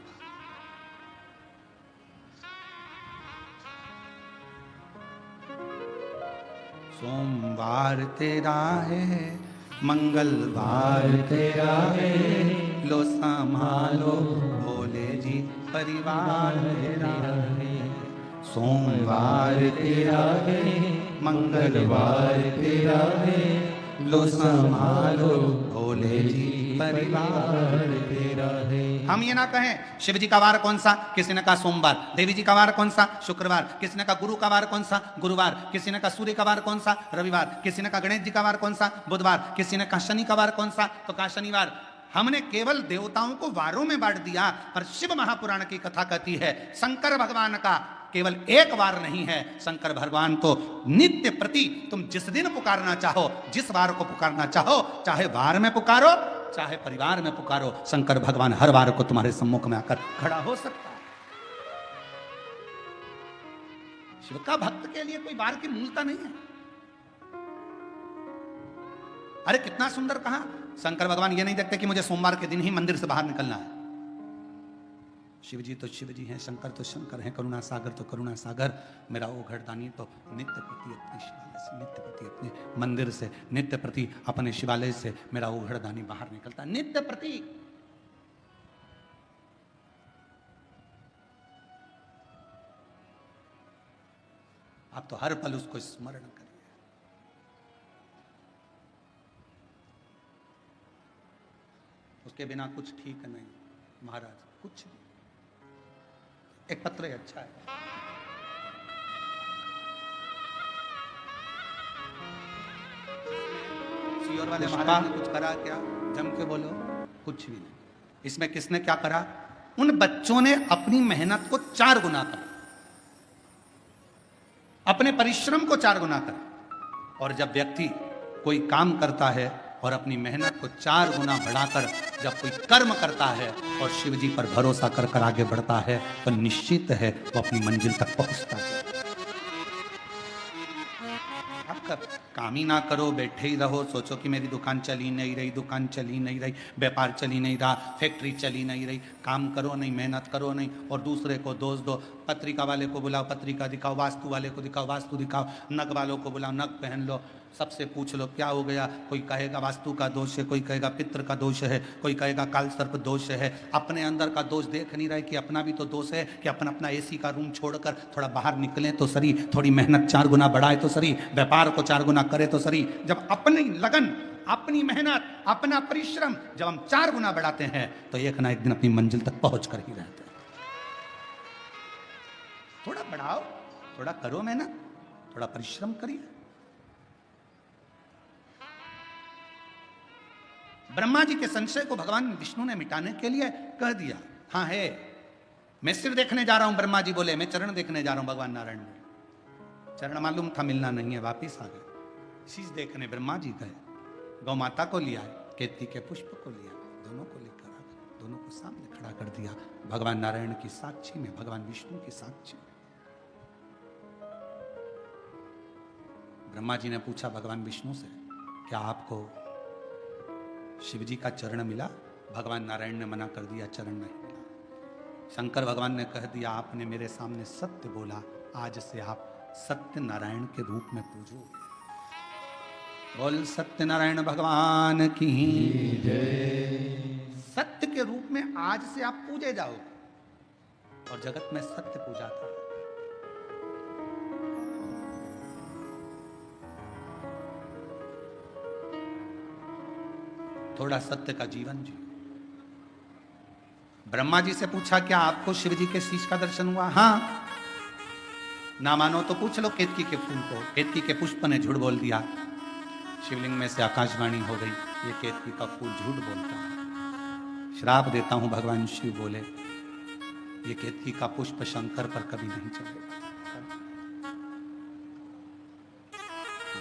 सोमवार तेरा है, मंगलवार तेरा है, लो संभालो भोले जी परिवार तेरा है। सोमवार तेरा है, मंगलवार तेरा है, लो संभालो भोले जी परिवार तेरा है। हम ये ना कहें शिव जी का वार कौन सा, किसी ने कहा सोमवार, देवी जी का वार कौन सा, शुक्रवार, किसी ने कहा गुरु का वार कौन सा, गुरुवार, किसी ने कहा सूर्य का वार कौन सा, रविवार, किसी ने कहा गणेश जी का वार कौन सा, बुधवार, किसी ने कहा शनि का वार कौन सा, तो कहा शनिवार। हमने केवल देवताओं को वारों में बांट दिया, पर शिव महापुराण की कथा कहती है शंकर भगवान का केवल एक वार नहीं है। शंकर भगवान तो नित्य प्रति, तुम जिस दिन पुकारना चाहो, जिस वार को पुकारना चाहो, चाहे वार में पुकारो, चाहे परिवार में पुकारो, शंकर भगवान हर वार को तुम्हारे सम्मुख में आकर खड़ा हो सकता है। शिव का भक्त के लिए कोई वार की मूलता नहीं है। अरे कितना सुंदर कहा, शंकर भगवान ये नहीं देखते कि मुझे सोमवार के दिन ही मंदिर से बाहर निकलना है। शिव जी तो शिव जी हैं, शंकर तो शंकर हैं, करुणा सागर तो करुणा सागर, मेरा ओघड़दानी तो नित्य प्रति अपने शिवालय से, नित्य प्रति अपने मंदिर से, नित्य प्रति अपने शिवालय से मेरा ओघड़दानी बाहर निकलता, नित्य प्रति। आप तो हर पल उसको स्मरण करिए। उसके बिना कुछ ठीक नहीं महाराज, कुछ नहीं। एक पत्र अच्छा है, सीओर वाले महाराज ने कुछ करा क्या, जम के बोलो, कुछ भी नहीं। इसमें किसने क्या करा, उन बच्चों ने अपनी मेहनत को 4 गुना करा। अपने परिश्रम को 4 गुना करे। और जब व्यक्ति कोई काम करता है और अपनी मेहनत को 4 गुना बढ़ाकर जब कोई कर्म करता है और शिव जी पर भरोसा कर कर आगे बढ़ता है, तो निश्चित है वो अपनी मंजिल तक पहुंचता है। आपका काम ही ना करो, बैठे ही रहो, सोचो कि मेरी दुकान चली नहीं रही, दुकान चली नहीं रही, व्यापार चली नहीं रहा, फैक्ट्री चली नहीं रही, काम करो नहीं, मेहनत करो नहीं, और दूसरे को दोष दो। पत्रिका वाले को बुलाओ, पत्रिका दिखाओ, वास्तु वाले को दिखाओ, वास्तु दिखाओ, नग वालों को बुलाओ, नग पहन लो, सबसे पूछ लो क्या हो गया। कोई कहेगा वास्तु का दोष है, कोई कहेगा पितृ का दोष है, कोई कहेगा काल सर्प दोष है। अपने अंदर का दोष देख नहीं रहे कि अपना भी तो दोष है, कि अपन अपना एसी का रूम छोड़कर थोड़ा बाहर निकलें तो सही, थोड़ी मेहनत 4 गुना बढ़ाए तो सही, व्यापार को 4 गुना करे तो सही। जब अपनी लगन, अपनी मेहनत, अपना परिश्रम जब हम 4 गुना बढ़ाते हैं, तो एक ना एक दिन अपनी मंजिल तक पहुंच कर ही रहते हैं। थोड़ा बढ़ाओ, थोड़ा करो मेहनत, थोड़ा परिश्रम करिए। ब्रह्मा जी के संशय को भगवान विष्णु ने मिटाने के लिए कह दिया, हाँ है, मैं सिर देखने जा रहा हूं। ब्रह्मा जी बोले मैं चरण देखने जा रहा हूं। भगवान नारायण बोले चरण मालूम था मिलना नहीं है, वापिस आ गए। शीश देखने ब्रह्मा जी गए, गौ माता को लिया, केतकी के पुष्प को लिया, दोनों को लेकर आ गए, दोनों को सामने खड़ा कर दिया, भगवान नारायण की साक्षी में, भगवान विष्णु की साक्षी में। ब्रह्मा जी ने पूछा भगवान विष्णु से, क्या आपको शिव जी का चरण मिला? भगवान नारायण ने मना कर दिया, चरण नहीं मिला। शंकर भगवान ने कह दिया, आपने मेरे सामने सत्य बोला, आज से आप सत्य नारायण के रूप में पूजो। बोल सत्य नारायण भगवान की जय। सत्य के रूप में आज से आप पूजे जाओ। और जगत में सत्य पूजा था। थोड़ा सत्य का जीवन जी। ब्रह्मा जी से पूछा, क्या आपको शिव जी के शीश का दर्शन हुआ? हाँ। ना मानो तो पूछ लो केतकी के फूल को। केतकी के पुष्प ने झूठ बोल दिया। शिवलिंग में से आकाशवाणी हो गई, ये केतकी का फूल झूठ बोलता है। श्राप देता हूं, भगवान शिव बोले, ये केतकी का पुष्प शंकर पर कभी नहीं चलेगा।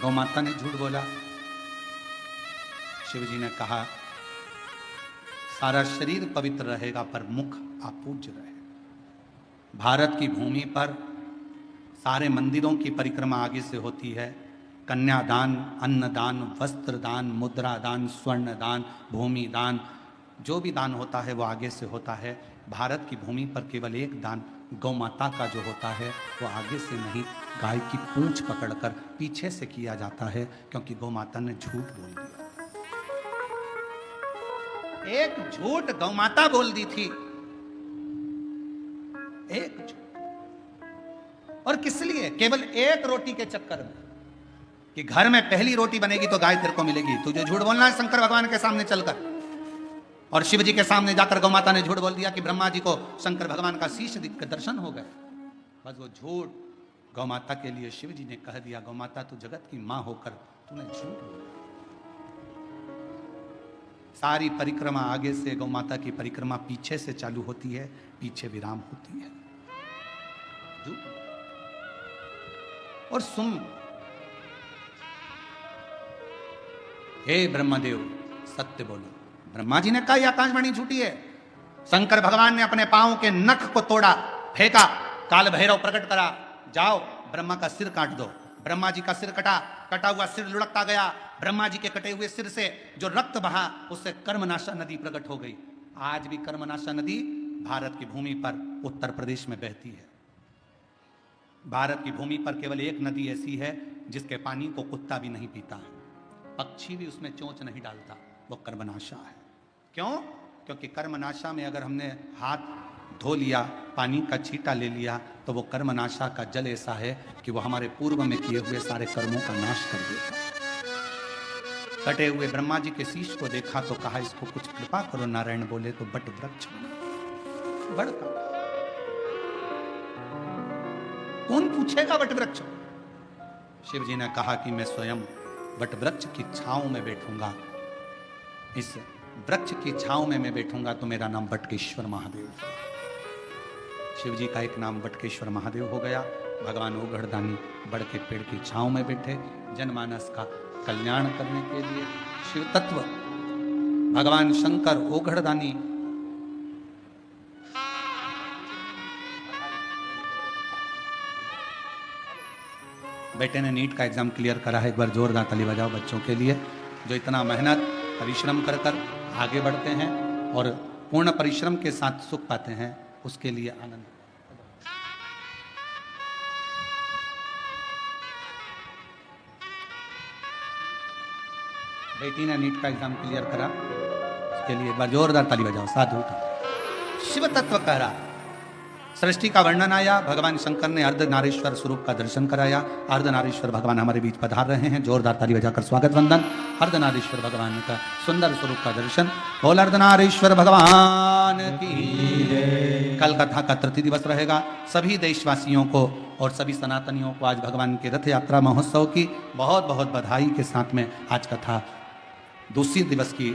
गौ माता ने झूठ बोला। शिव जी ने कहा, सारा शरीर पवित्र रहेगा पर मुख अपूज्य रहे। भारत की भूमि पर सारे मंदिरों की परिक्रमा आगे से होती है। कन्यादान, अन्नदान, वस्त्र दान, मुद्रा दान, स्वर्ण दान, भूमि दान, जो भी दान होता है वो आगे से होता है। भारत की भूमि पर केवल एक दान गौ माता का जो होता है वो आगे से नहीं, गाय की पूंछ पकड़कर पीछे से किया जाता है, क्योंकि गौ माता ने झूठ बोल दिया। एक झूठ गौ माता बोल दी थी, एक झूठ। और किस लिए? केवल एक रोटी के चक्कर में, कि घर में पहली रोटी बनेगी तो गाय तेरे को मिलेगी। तुझे झूठ बोलना है शंकर भगवान के सामने चलकर। और शिव जी के सामने जाकर गौ माता ने झूठ बोल दिया कि ब्रह्मा जी को शंकर भगवान का शीश दिख के दर्शन हो गए। बस वो झूठ गौ माता के लिए शिव जी ने कह दिया, गौ माता तू जगत की मां होकर तूने झूठ बोला। सारी परिक्रमा आगे से, गौ माता की परिक्रमा पीछे से चालू होती है, पीछे विराम होती है। झूठ। और सुन, हे ब्रह्मदेव सत्य बोलो। ब्रह्मा जी ने कहा यह आकाशवाणी झूठी है। शंकर भगवान ने अपने पांव के नख को तोड़ा, फेंका, काल भैरव प्रकट करा, जाओ ब्रह्मा का सिर काट दो। ब्रह्मा जी का सिर कटा, कटा हुआ सिर लुढ़कता गया। ब्रह्मा जी के कटे हुए सिर से जो रक्त बहा, उससे कर्मनाशा नदी प्रकट हो गई। आज भी कर्मनाशा नदी भारत की भूमि पर उत्तर प्रदेश में बहती है। भारत की भूमि पर केवल एक नदी ऐसी है जिसके पानी को कुत्ता भी नहीं पीता है, पक्षी भी उसमें चोंच नहीं डालता, वो कर्मनाशा है। क्यों? क्योंकि कर्मनाशा में अगर हमने हाथ धो लिया, पानी का छींटा ले लिया, तो वो कर्मनाशा का जल ऐसा है कि वो हमारे पूर्व में किए हुए सारे कर्मों का नाश कर देता है। कटे हुए ब्रह्मा जी के शीश को देखा तो कहा, इसको कुछ कृपा करो। नारायण बोले तो बट वृक्ष बड़का। कौन पूछेगा वट वृक्ष? शिव जी ने कहा कि मैं स्वयं वट वृक्ष की छांव में बैठूंगा। इस वृक्ष की छांव में मैं बैठूंगा तो मेरा नाम बटकेश्वर महादेव। शिव जी का एक नाम बटकेश्वर महादेव हो गया। भगवान ओघड़दानी बड़ के पेड़ की छांव में बैठे जनमानस का कल्याण करने के लिए। शिव तत्व भगवान शंकर ओघड़दानी बेटे ने नीट का एग्जाम क्लियर करा है। एक बार जोरदार ताली बजाओ बच्चों के लिए जो इतना मेहनत परिश्रम कर कर आगे बढ़ते हैं और पूर्ण परिश्रम के साथ सुख पाते हैं, उसके लिए आनंद। बेटी ने नीट का एग्जाम क्लियर करा, उसके लिए एक बार जोरदार ताली बजाओ। साधु शिव तत्व कह रहा, सृष्टि का वर्णन आया, भगवान शंकर ने अर्धनारीश्वर स्वरूप का दर्शन कराया। अर्धनारीश्वर भगवान हमारे बीच पधार रहे हैं, जोरदार ताली बजाकर स्वागत वंदन। अर्धनारीश्वर भगवान का सुंदर स्वरूप का दर्शन। बोल अर्धनारीश्वर भगवान की। कल कथा का तृतीय दिवस रहेगा। सभी देशवासियों को और सभी सनातनियों को आज भगवान के रथ यात्रा महोत्सव की बहुत बहुत बधाई के साथ में आज कथा दूसरी दिवस की